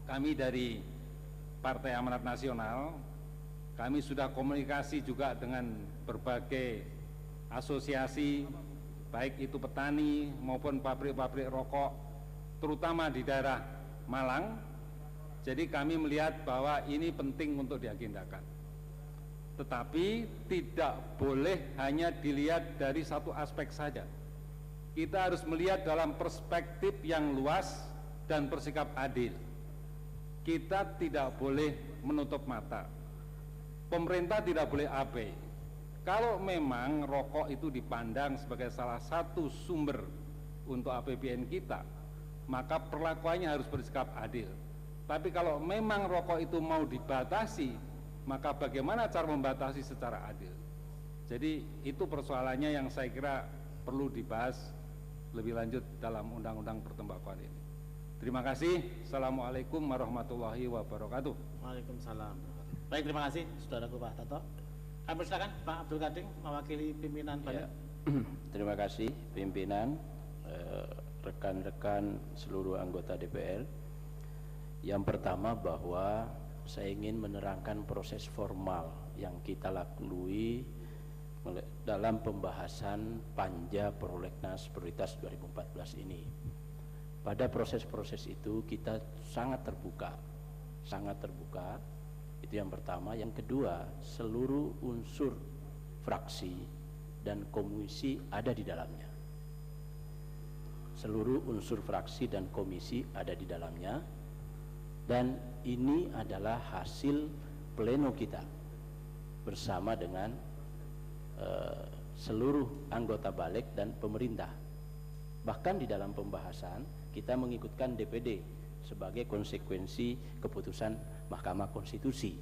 kami dari Partai Amanat Nasional, kami sudah komunikasi juga dengan berbagai asosiasi, baik itu petani maupun pabrik-pabrik rokok, terutama di daerah Malang. Jadi kami melihat bahwa ini penting untuk diagendakan. Tetapi tidak boleh hanya dilihat dari satu aspek saja. Kita harus melihat dalam perspektif yang luas dan bersikap adil. Kita tidak boleh menutup mata. Pemerintah tidak boleh abai. Kalau memang rokok itu dipandang sebagai salah satu sumber untuk APBN kita, maka perlakuannya harus bersikap adil. Tapi kalau memang rokok itu mau dibatasi, maka bagaimana cara membatasi secara adil? Jadi itu persoalannya yang saya kira perlu dibahas lebih lanjut dalam undang-undang pertembakauan ini. Terima kasih. Assalamualaikum warahmatullahi wabarakatuh. Waalaikumsalam. Baik, terima kasih saudaraku Pak Tato. Kami persilakan Pak Abdul Qadir mewakili pimpinan Balik. Terima kasih pimpinan, rekan-rekan seluruh anggota DPR. Yang pertama bahwa saya ingin menerangkan proses formal yang kita lalui dalam pembahasan Panja Prolegnas Prioritas 2014 ini. Pada proses-proses itu kita sangat terbuka, itu yang pertama. Yang kedua, seluruh unsur fraksi dan komisi ada di dalamnya. Seluruh unsur fraksi dan komisi ada di dalamnya, dan ini adalah hasil pleno kita bersama dengan seluruh anggota Balik dan pemerintah. Bahkan di dalam pembahasan kita mengikutkan DPD sebagai konsekuensi keputusan Mahkamah Konstitusi.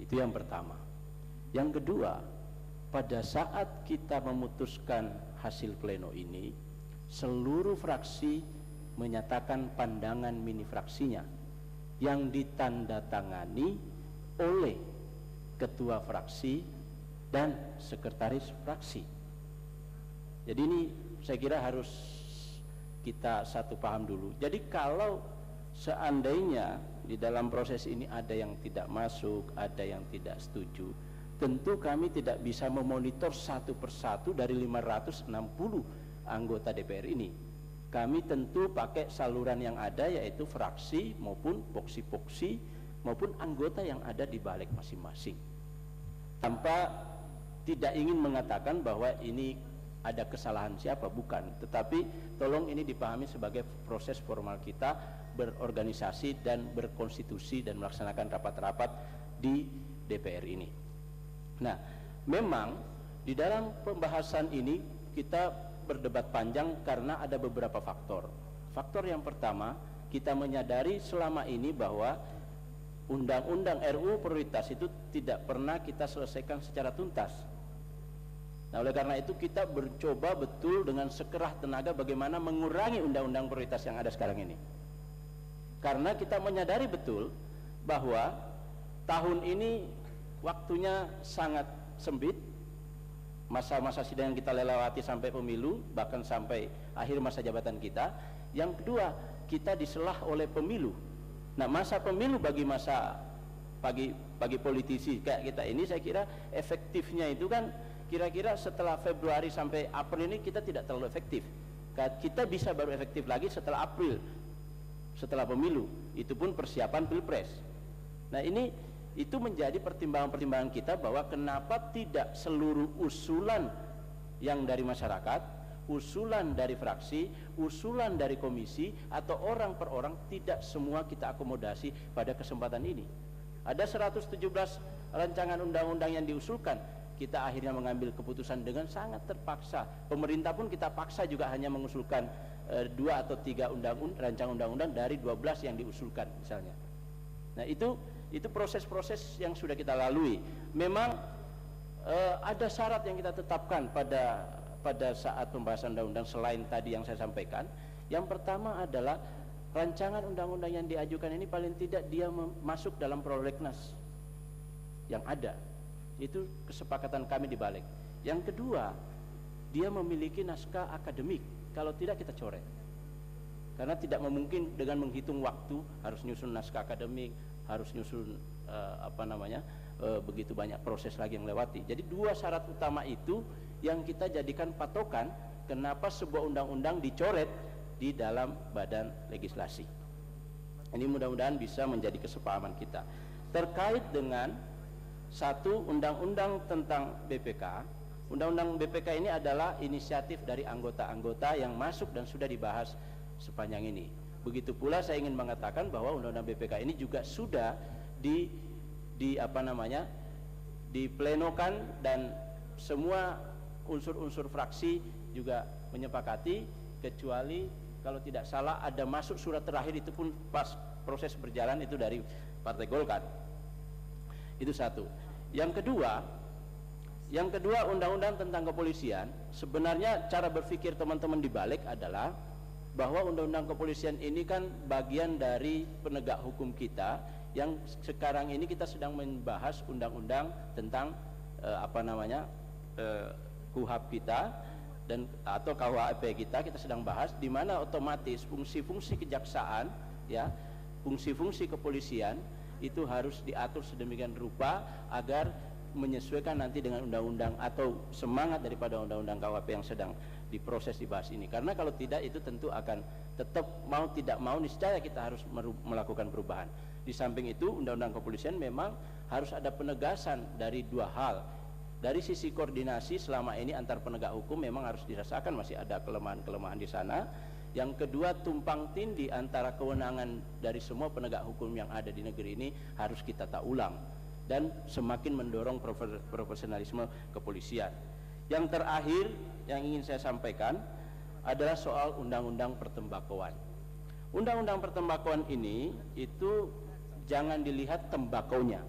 Itu yang pertama. Yang kedua, pada saat kita memutuskan hasil pleno ini, seluruh fraksi menyatakan pandangan mini fraksinya yang ditandatangani oleh ketua fraksi dan sekretaris fraksi. Jadi ini saya kira harus kita satu paham dulu. Jadi kalau seandainya di dalam proses ini ada yang tidak masuk, ada yang tidak setuju, tentu kami tidak bisa memonitor satu persatu dari 560 anggota DPR ini. Kami tentu pakai saluran yang ada, yaitu fraksi maupun poksi-poksi maupun anggota yang ada di Balik masing-masing. Tanpa tidak ingin mengatakan bahwa ini ada kesalahan siapa, bukan, tetapi tolong ini dipahami sebagai proses formal kita berorganisasi dan berkonstitusi dan melaksanakan rapat-rapat di DPR ini. Nah, memang di dalam pembahasan ini kita berdebat panjang karena ada beberapa faktor. Faktor yang pertama, kita menyadari selama ini bahwa undang-undang RUU prioritas itu tidak pernah kita selesaikan secara tuntas. Nah, oleh karena itu kita mencoba betul dengan sekerah tenaga bagaimana mengurangi undang-undang prioritas yang ada sekarang ini. Karena kita menyadari betul bahwa tahun ini waktunya sangat sempit, masa-masa sidang yang kita lewati sampai pemilu, bahkan sampai akhir masa jabatan kita. Yang kedua, kita diselah oleh pemilu. Nah, masa pemilu bagi politisi kayak kita ini, saya kira efektifnya itu kan kira-kira setelah Februari sampai April ini kita tidak terlalu efektif. Kita bisa baru efektif lagi setelah April setelah pemilu, itu pun persiapan pilpres. Nah ini itu menjadi pertimbangan-pertimbangan kita bahwa kenapa tidak seluruh usulan yang dari masyarakat, usulan dari fraksi, usulan dari komisi atau orang per orang tidak semua kita akomodasi pada kesempatan ini. Ada 117 rancangan undang-undang yang diusulkan, kita akhirnya mengambil keputusan dengan sangat terpaksa. Pemerintah pun kita paksa juga hanya mengusulkan 2 atau 3 rancangan undang-undang dari 12 yang diusulkan misalnya. Nah itu proses-proses yang sudah kita lalui. Memang ada syarat yang kita tetapkan pada saat pembahasan undang-undang selain tadi yang saya sampaikan. Yang pertama adalah rancangan undang-undang yang diajukan ini paling tidak dia masuk dalam prolegnas yang ada. Itu kesepakatan kami di Balik. Yang kedua, dia memiliki naskah akademik. Kalau tidak kita coret. Karena tidak memungkin dengan menghitung waktu harus nyusun naskah akademik, harus nyusun begitu banyak proses lagi yang lewati. Jadi 2 syarat utama itu yang kita jadikan patokan kenapa sebuah undang-undang dicoret di dalam badan legislasi. Ini mudah-mudahan bisa menjadi kesepahaman kita. Terkait dengan satu undang-undang tentang BPK, undang-undang BPK ini adalah inisiatif dari anggota-anggota yang masuk dan sudah dibahas sepanjang ini. Begitu pula saya ingin mengatakan bahwa undang-undang BPK ini juga sudah diplenokan dan semua unsur-unsur fraksi juga menyepakati, kecuali kalau tidak salah ada masuk surat terakhir itu pun pas proses berjalan itu dari Partai Golkar. Itu satu. Yang kedua undang-undang tentang kepolisian, sebenarnya cara berpikir teman-teman di Balik adalah bahwa undang-undang kepolisian ini kan bagian dari penegak hukum kita yang sekarang ini kita sedang membahas undang-undang tentang KUHP kita dan atau KUHP kita sedang bahas, di mana otomatis fungsi-fungsi kejaksaan ya, fungsi-fungsi kepolisian itu harus diatur sedemikian rupa agar menyesuaikan nanti dengan undang-undang atau semangat daripada undang-undang KUHP yang sedang diproses dibahas ini. Karena kalau tidak itu tentu akan tetap mau tidak mau niscaya kita harus melakukan perubahan. Di samping itu undang-undang kepolisian memang harus ada penegasan dari 2 hal. Dari sisi koordinasi selama ini antar penegak hukum memang harus dirasakan masih ada kelemahan-kelemahan di sana. Yang kedua, tumpang tindih antara kewenangan dari semua penegak hukum yang ada di negeri ini harus kita tak ulang dan semakin mendorong profesionalisme kepolisian. Yang terakhir yang ingin saya sampaikan adalah soal undang-undang pertembakauan. Undang-undang pertembakauan ini itu jangan dilihat tembakaunya.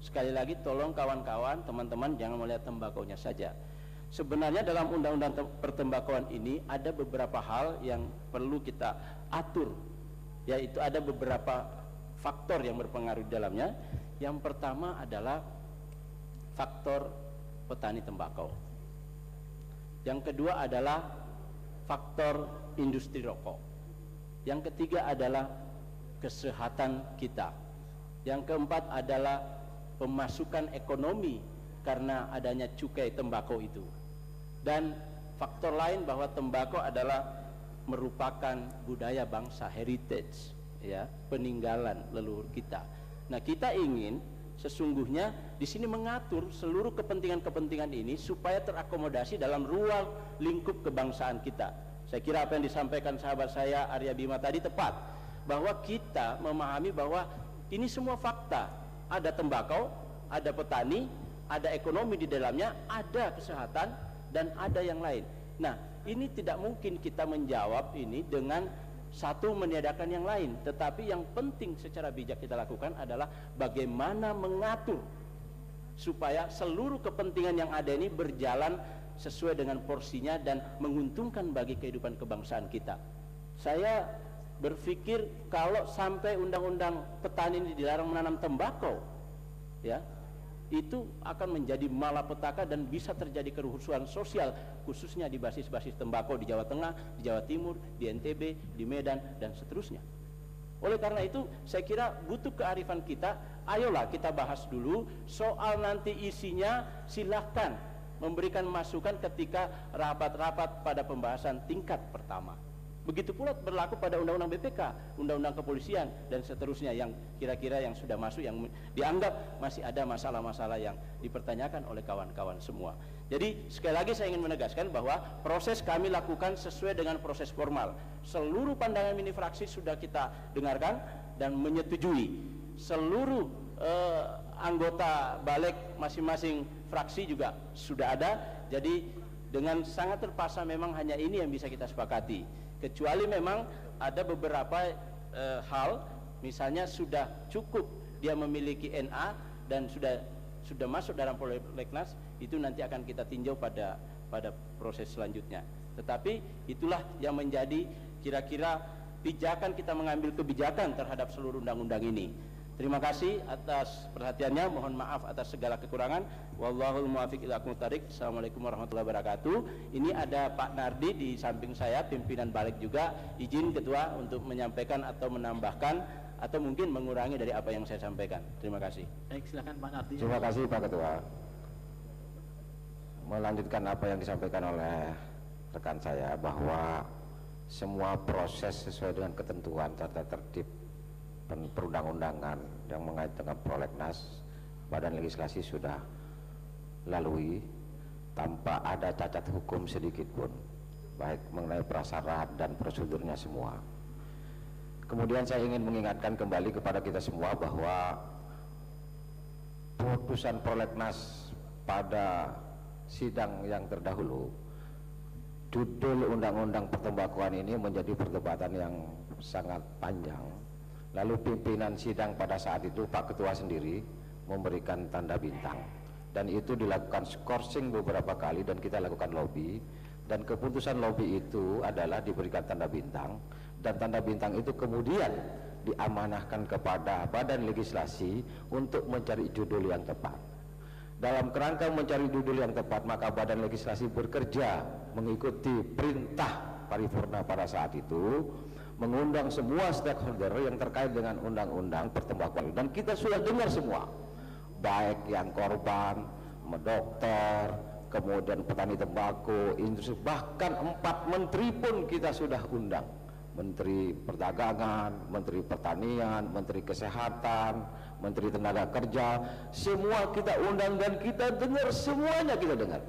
Sekali lagi tolong kawan-kawan, teman-teman jangan melihat tembakaunya saja. Sebenarnya dalam undang-undang pertembakauan ini ada beberapa hal yang perlu kita atur, yaitu ada beberapa faktor yang berpengaruh di dalamnya. Yang pertama adalah faktor petani tembakau. Yang kedua adalah faktor industri rokok. Yang ketiga adalah kesehatan kita. Yang keempat adalah pemasukan ekonomi karena adanya cukai tembakau itu. Dan faktor lain bahwa tembakau adalah merupakan budaya bangsa, heritage ya, peninggalan leluhur kita. Nah, kita ingin sesungguhnya di sini mengatur seluruh kepentingan-kepentingan ini supaya terakomodasi dalam ruang lingkup kebangsaan kita. Saya kira apa yang disampaikan sahabat saya Arya Bima tadi tepat, bahwa kita memahami bahwa ini semua fakta. Ada tembakau, ada petani, ada ekonomi di dalamnya, ada kesehatan, dan ada yang lain. Nah, ini tidak mungkin kita menjawab ini dengan satu meniadakan yang lain. Tetapi yang penting secara bijak kita lakukan adalah bagaimana mengatur supaya seluruh kepentingan yang ada ini berjalan sesuai dengan porsinya dan menguntungkan bagi kehidupan kebangsaan kita. Saya berpikir kalau sampai undang-undang petani ini dilarang menanam tembakau, ya, itu akan menjadi malapetaka dan bisa terjadi kerusuhan sosial, khususnya di basis-basis tembakau di Jawa Tengah, di Jawa Timur, di NTB, di Medan, dan seterusnya. Oleh karena itu, saya kira butuh kearifan kita. Ayolah kita bahas dulu soal nanti isinya, silahkan memberikan masukan ketika rapat-rapat pada pembahasan tingkat pertama. Begitu pula berlaku pada Undang-Undang BPK, Undang-Undang Kepolisian, dan seterusnya yang kira-kira yang sudah masuk, yang dianggap masih ada masalah-masalah yang dipertanyakan oleh kawan-kawan semua. Jadi sekali lagi saya ingin menegaskan bahwa proses kami lakukan sesuai dengan proses formal. Seluruh pandangan mini fraksi sudah kita dengarkan dan menyetujui. Seluruh anggota balik masing-masing fraksi juga sudah ada. Jadi dengan sangat terpaksa memang hanya ini yang bisa kita sepakati. Kecuali memang ada beberapa hal, misalnya sudah cukup dia memiliki NA dan sudah masuk dalam prolegnas, itu nanti akan kita tinjau pada proses selanjutnya. Tetapi itulah yang menjadi kira-kira pijakan kita mengambil kebijakan terhadap seluruh undang-undang ini. Terima kasih atas perhatiannya, mohon maaf atas segala kekurangan. Wallahul muwaffiq ila aqwamit thoriq. Assalamualaikum warahmatullahi wabarakatuh. Ini ada Pak Nardi di samping saya, pimpinan balik juga. Izin Ketua untuk menyampaikan atau menambahkan atau mungkin mengurangi dari apa yang saya sampaikan. Terima kasih. Baik, silakan Pak Nardi. Terima kasih Pak Ketua. Melanjutkan apa yang disampaikan oleh rekan saya bahwa semua proses sesuai dengan ketentuan tata tertib perundang-undangan yang mengait dengan prolegnas Badan Legislasi sudah lalui tanpa ada cacat hukum sedikit pun, baik mengenai prasyarat dan prosedurnya semua. Kemudian saya ingin mengingatkan kembali kepada kita semua bahwa putusan prolegnas pada sidang yang terdahulu, judul undang-undang pertembakuan ini menjadi perdebatan yang sangat panjang. Lalu pimpinan sidang pada saat itu Pak Ketua sendiri memberikan tanda bintang, dan itu dilakukan skorsing beberapa kali dan kita lakukan lobby, dan keputusan lobby itu adalah diberikan tanda bintang, dan tanda bintang itu kemudian diamanahkan kepada Badan Legislasi untuk mencari judul yang tepat. Dalam kerangka mencari judul yang tepat, maka Badan Legislasi bekerja mengikuti perintah paripurna pada saat itu, mengundang semua stakeholder yang terkait dengan undang-undang pertembakuan, dan kita sudah dengar semua, baik yang korban, dokter, kemudian petani tembakau, industri, bahkan 4 menteri pun kita sudah undang. Menteri Perdagangan, Menteri Pertanian, Menteri Kesehatan, Menteri Tenaga Kerja, semua kita undang dan kita dengar, semuanya kita dengar,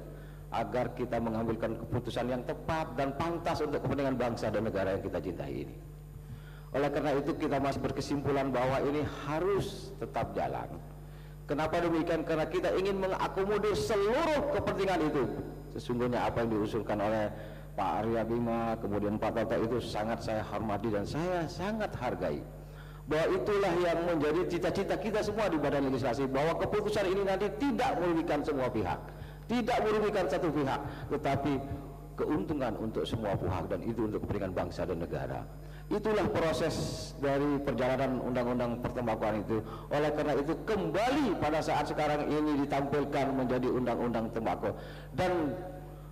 agar kita mengambilkan keputusan yang tepat dan pantas untuk kepentingan bangsa dan negara yang kita cintai ini. Oleh karena itu kita masih berkesimpulan bahwa ini harus tetap jalan. Kenapa demikian? Karena kita ingin mengakomodir seluruh kepentingan itu. Sesungguhnya apa yang diusulkan oleh Pak Arya Bima, kemudian Pak Toto, itu sangat saya hormati dan saya sangat hargai. Bahwa itulah yang menjadi cita-cita kita semua di Badan Legislasi, bahwa keputusan ini nanti tidak merugikan semua pihak, tidak merugikan satu pihak, tetapi keuntungan untuk semua pihak, dan itu untuk kepentingan bangsa dan negara. Itulah proses dari perjalanan undang-undang pertembakuan itu. Oleh karena itu kembali pada saat sekarang ini ditampilkan menjadi undang-undang tembakau, dan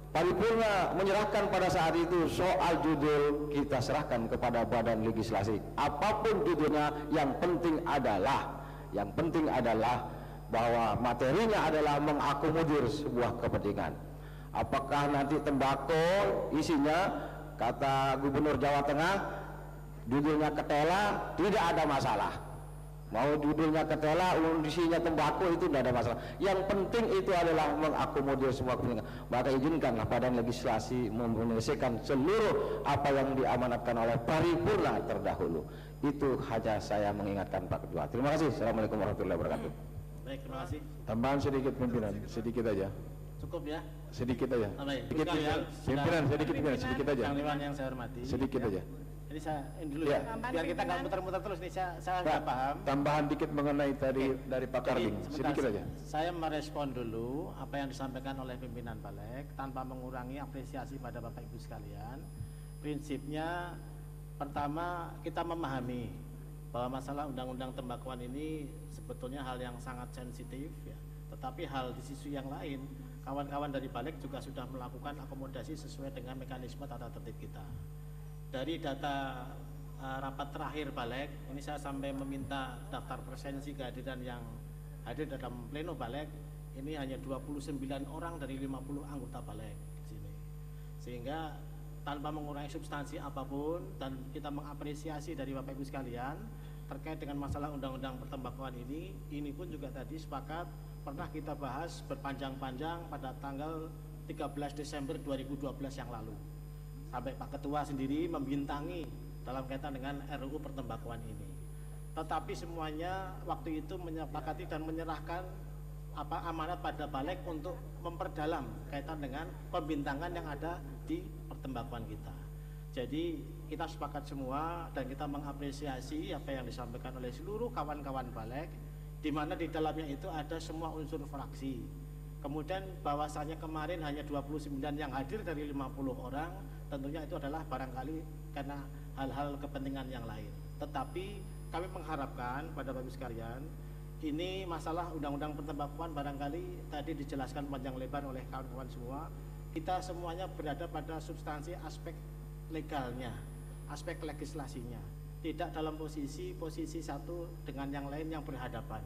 paripurna menyerahkan pada saat itu soal judul kita serahkan kepada Badan Legislasi. Apapun judulnya, yang penting adalah bahwa materinya adalah mengakomodir sebuah kepentingan. Apakah nanti tembakau isinya, kata Gubernur Jawa Tengah, judulnya ketela, tidak ada masalah. Mau judulnya ketela, isinya tembakau, itu tidak ada masalah. Yang penting itu adalah mengakomodir semua kepentingan. Maka izinkanlah Badan Legislasi menyelesaikan seluruh apa yang diamanatkan oleh paripurna terdahulu. Itu hanya saya mengingatkan Pak Ketua. Terima kasih. Assalamualaikum warahmatullahi wabarakatuh. Baik, terima kasih. Tambahan sedikit pimpinan, sedikit aja. Cukup ya? Sedikit aja. Sedikit Pimpinan, sedikit aja. Yang Dewan yang saya hormati. Sedikit aja. Jadi saya ini dulu Ya. biar kita nggak muter-muter terus nih, saya nggak paham. Tambahan dikit mengenai tadi dari Pak Karding, sedikit aja. Saya merespon dulu apa yang disampaikan oleh pimpinan Balik tanpa mengurangi apresiasi pada Bapak Ibu sekalian. Prinsipnya pertama, kita memahami bahwa masalah undang-undang tembakuan ini sebetulnya hal yang sangat sensitif ya. Tetapi hal di sisi yang lain, kawan-kawan dari Balik juga sudah melakukan akomodasi sesuai dengan mekanisme tata tertib kita. Dari data rapat terakhir Balik, ini saya sampai meminta daftar presensi kehadiran yang hadir dalam pleno Balik, ini hanya 29 orang dari 50 anggota Balik di sini. Sehingga tanpa mengurangi substansi apapun, dan kita mengapresiasi dari Bapak Ibu sekalian terkait dengan masalah undang-undang pertembakuan ini pun juga tadi sepakat pernah kita bahas berpanjang-panjang pada tanggal 13 Desember 2012 yang lalu. Sampai Pak Ketua sendiri membintangi dalam kaitan dengan RUU pertembakuan ini. Tetapi semuanya waktu itu menyepakati dan menyerahkan amanat pada Balik untuk memperdalam kaitan dengan pembintangan yang ada di pertembakuan kita. Jadi kita sepakat semua dan kita mengapresiasi apa yang disampaikan oleh seluruh kawan-kawan Balik, di mana di dalamnya itu ada semua unsur fraksi. Kemudian bahwasanya kemarin hanya 29 yang hadir dari 50 orang, tentunya itu adalah barangkali karena hal-hal kepentingan yang lain. Tetapi kami mengharapkan pada Bapak Ibu sekalian, ini masalah undang-undang pertembakuan barangkali tadi dijelaskan panjang lebar oleh kawan-kawan semua. Kita semuanya berada pada substansi aspek legalnya, aspek legislasinya, tidak dalam posisi satu dengan yang lain yang berhadapan.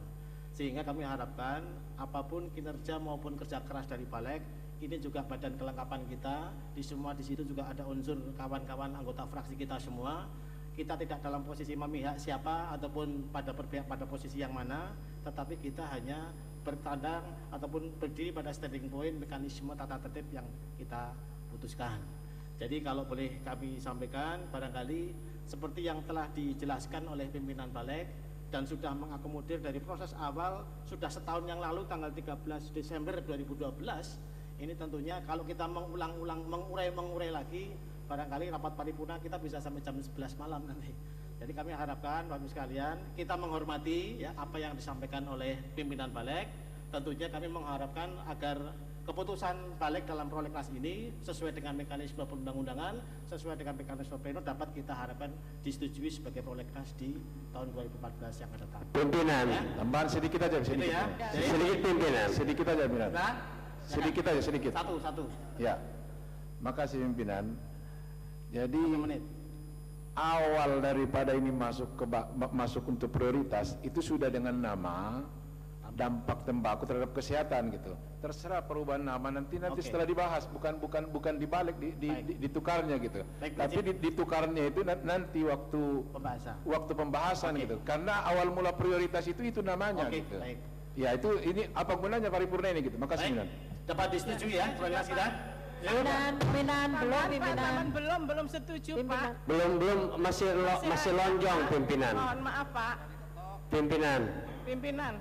Sehingga kami harapkan apapun kinerja maupun kerja keras dari Balik, ini juga badan kelengkapan kita, di situ juga ada unsur kawan-kawan anggota fraksi kita semua. Kita tidak dalam posisi memihak siapa ataupun berpihak pada posisi yang mana, tetapi kita hanya bertandang ataupun berdiri pada standing point mekanisme tata tertib yang kita putuskan. Jadi kalau boleh kami sampaikan, barangkali seperti yang telah dijelaskan oleh pimpinan Balik dan sudah mengakomodir dari proses awal sudah setahun yang lalu tanggal 13 Desember 2012, ini tentunya kalau kita mengulang-ulang mengurai lagi, barangkali rapat paripurna kita bisa sampai jam 11 malam nanti. Jadi kami harapkan Bapak Ibu sekalian, kita menghormati ya apa yang disampaikan oleh pimpinan Balik. Tentunya kami mengharapkan agar keputusan Balik dalam prolegnas ini sesuai dengan mekanisme perundang-undangan, sesuai dengan mekanisme pleno dapat kita harapkan disetujui sebagai prolegnas di tahun 2014 yang akan datang. Pimpinan, ya? Tambahan sedikit aja, sedikit. Ya? Sedikit pimpinan. Sedikit aja pimpinan. Sedikit aja, sedikit. Satu. Ya, makasih pimpinan. Jadi awal daripada ini masuk untuk prioritas itu sudah dengan nama dampak tembakau terhadap kesehatan gitu. Terserah perubahan nama nanti setelah dibahas, bukan dibalik ditukarnya gitu. Tapi ditukarnya itu nanti waktu pembahasan gitu. Karena awal mula prioritas itu namanya gitu. Baik. Ya itu ini apa gunanya paripurna ini gitu. Makasih pimpinan. Dapat disetujui ya prolegnas kita. Pimpinan belum setuju Pak. Belum masih lonjong pimpinan. Mohon maaf Pak. Pimpinan.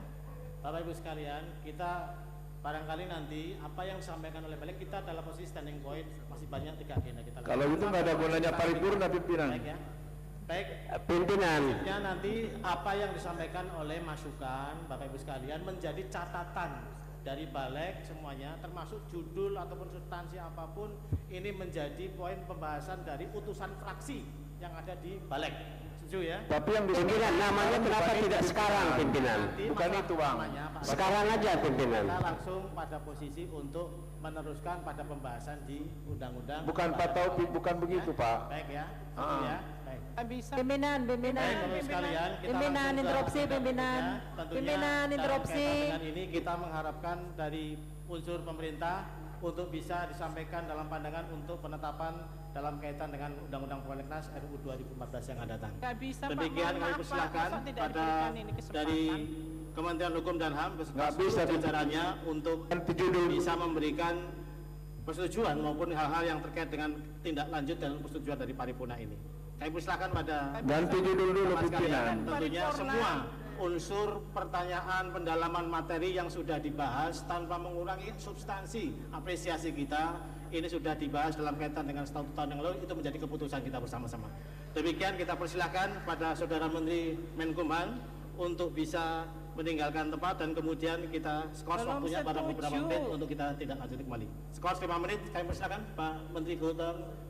Bapak Ibu sekalian, kita barangkali nanti apa yang disampaikan oleh Balik, kita dalam posisi standing point masih banyak 3 agenda kita. Kalau itu nggak ada gunanya paripurna pimpinan. Baik ya. Baik. Pimpinan. Nanti apa yang disampaikan oleh masukan Bapak Ibu sekalian menjadi catatan dari Balik semuanya, termasuk judul ataupun substansi apapun, ini menjadi poin pembahasan dari utusan fraksi yang ada di Balik. Setuju ya? Tapi yang pimpinan namanya kenapa tidak sekarang pimpinan? Bukan itu Bang. Sekarang aja pimpinan. Kita langsung pada posisi untuk meneruskan pada pembahasan di undang-undang. Bukan Pak Taufik, bukan begitu Pak. Baik ya. Setuju ya. Baik. Pimpinan. Sekalian, Pimpinan interupsi, pimpinan. Pimpinan interupsi. Dengan ini kita mengharapkan dari unsur pemerintah untuk bisa disampaikan dalam pandangan untuk penetapan dalam kaitan dengan Undang-Undang Prolegnas RUU 2014 yang akan datang. Demikian kami persilakan pada dari Kementerian Hukum dan HAM beserta jajarannya untuk bisa memberikan persetujuan maupun hal-hal yang terkait dengan tindak lanjut dan persetujuan dari paripurna ini. Kami persilakan pada ganti judul dulu pimpinan. Tentunya semua unsur pertanyaan pendalaman materi yang sudah dibahas tanpa mengurangi substansi apresiasi kita, ini sudah dibahas dalam kaitan dengan setahun yang lalu, itu menjadi keputusan kita bersama-sama. Demikian kita persilahkan pada Saudara Menteri Menkumham untuk bisa meninggalkan tempat dan kemudian kita skors waktunya pada beberapa menit untuk kita tidak lanjut kembali. Skors 5 menit, kami persilakan Pak Menteri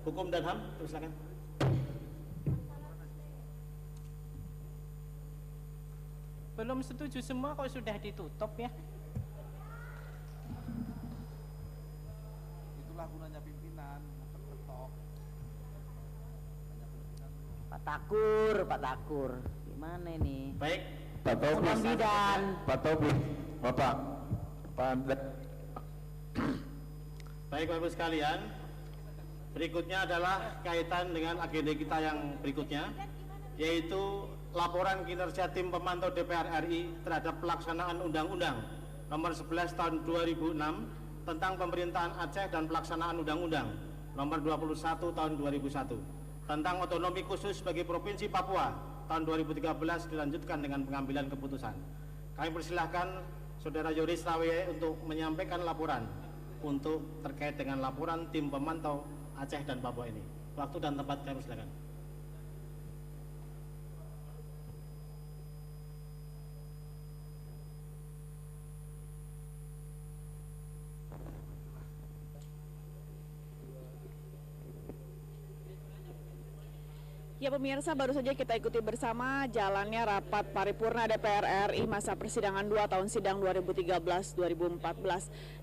Hukum dan HAM, persilakan. Belum setuju semua kok sudah ditutup ya. Itulah gunanya pimpinan, ketok. Pak Takur. Gimana ini? Baik. Pak Taufik. Pak Taufik. Bapak. Baik Bapak Ibu sekalian, Berikutnya adalah kaitan dengan agenda kita yang berikutnya, yaitu laporan kinerja tim pemantau DPR RI terhadap pelaksanaan Undang-Undang Nomor 11 Tahun 2006 tentang Pemerintahan Aceh dan pelaksanaan Undang-Undang Nomor 21 Tahun 2001 tentang otonomi khusus bagi Provinsi Papua tahun 2013 dilanjutkan dengan pengambilan keputusan. Kami persilahkan Saudara Yoris Rawe untuk menyampaikan laporan untuk terkait dengan laporan tim pemantau Aceh dan Papua ini. Waktu dan tempat kami silakan. Ya pemirsa, baru saja kita ikuti bersama jalannya rapat paripurna DPR RI masa persidangan 2 tahun sidang 2013-2014,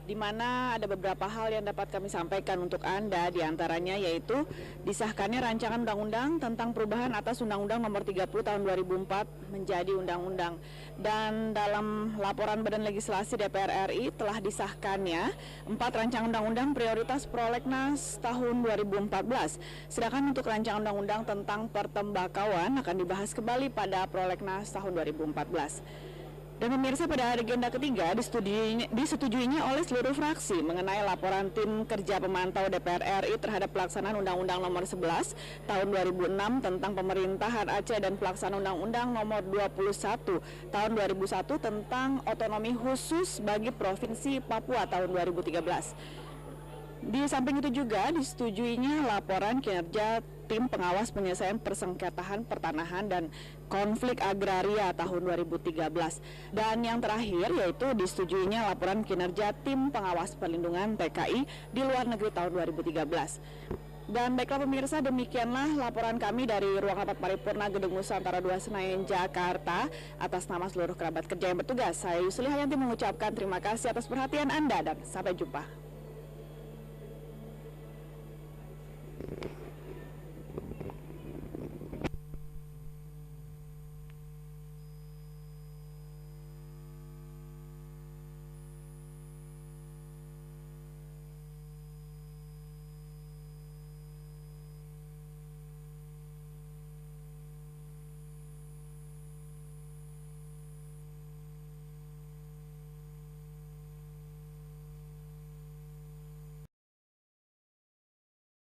di mana ada beberapa hal yang dapat kami sampaikan untuk Anda, diantaranya yaitu disahkannya rancangan undang-undang tentang perubahan atas Undang-Undang Nomor 30 tahun 2004 menjadi undang-undang. Dan dalam laporan Badan Legislasi DPR RI telah disahkannya 4 rancangan undang-undang prioritas prolegnas tahun 2014, sedangkan untuk rancangan undang-undang tentang pertembakauan akan dibahas kembali pada prolegnas tahun 2014. Dan pemirsa, pada agenda ketiga disetujuinya oleh seluruh fraksi mengenai laporan tim kerja pemantau DPR RI terhadap pelaksanaan Undang-Undang Nomor 11 Tahun 2006 tentang Pemerintahan Aceh dan pelaksanaan Undang-Undang Nomor 21 Tahun 2001 tentang otonomi khusus bagi Provinsi Papua tahun 2013. Di samping itu juga disetujuinya laporan kinerja tim pengawas penyelesaian persengketaan pertanahan dan konflik agraria tahun 2013. Dan yang terakhir yaitu disetujuinya laporan kinerja tim pengawas perlindungan TKI di luar negeri tahun 2013. Dan baiklah pemirsa, demikianlah laporan kami dari ruang rapat paripurna Gedung Nusantara 2 Senayan, Jakarta. Atas nama seluruh kerabat kerja yang bertugas, saya Yusli Hayanti mengucapkan terima kasih atas perhatian Anda dan sampai jumpa.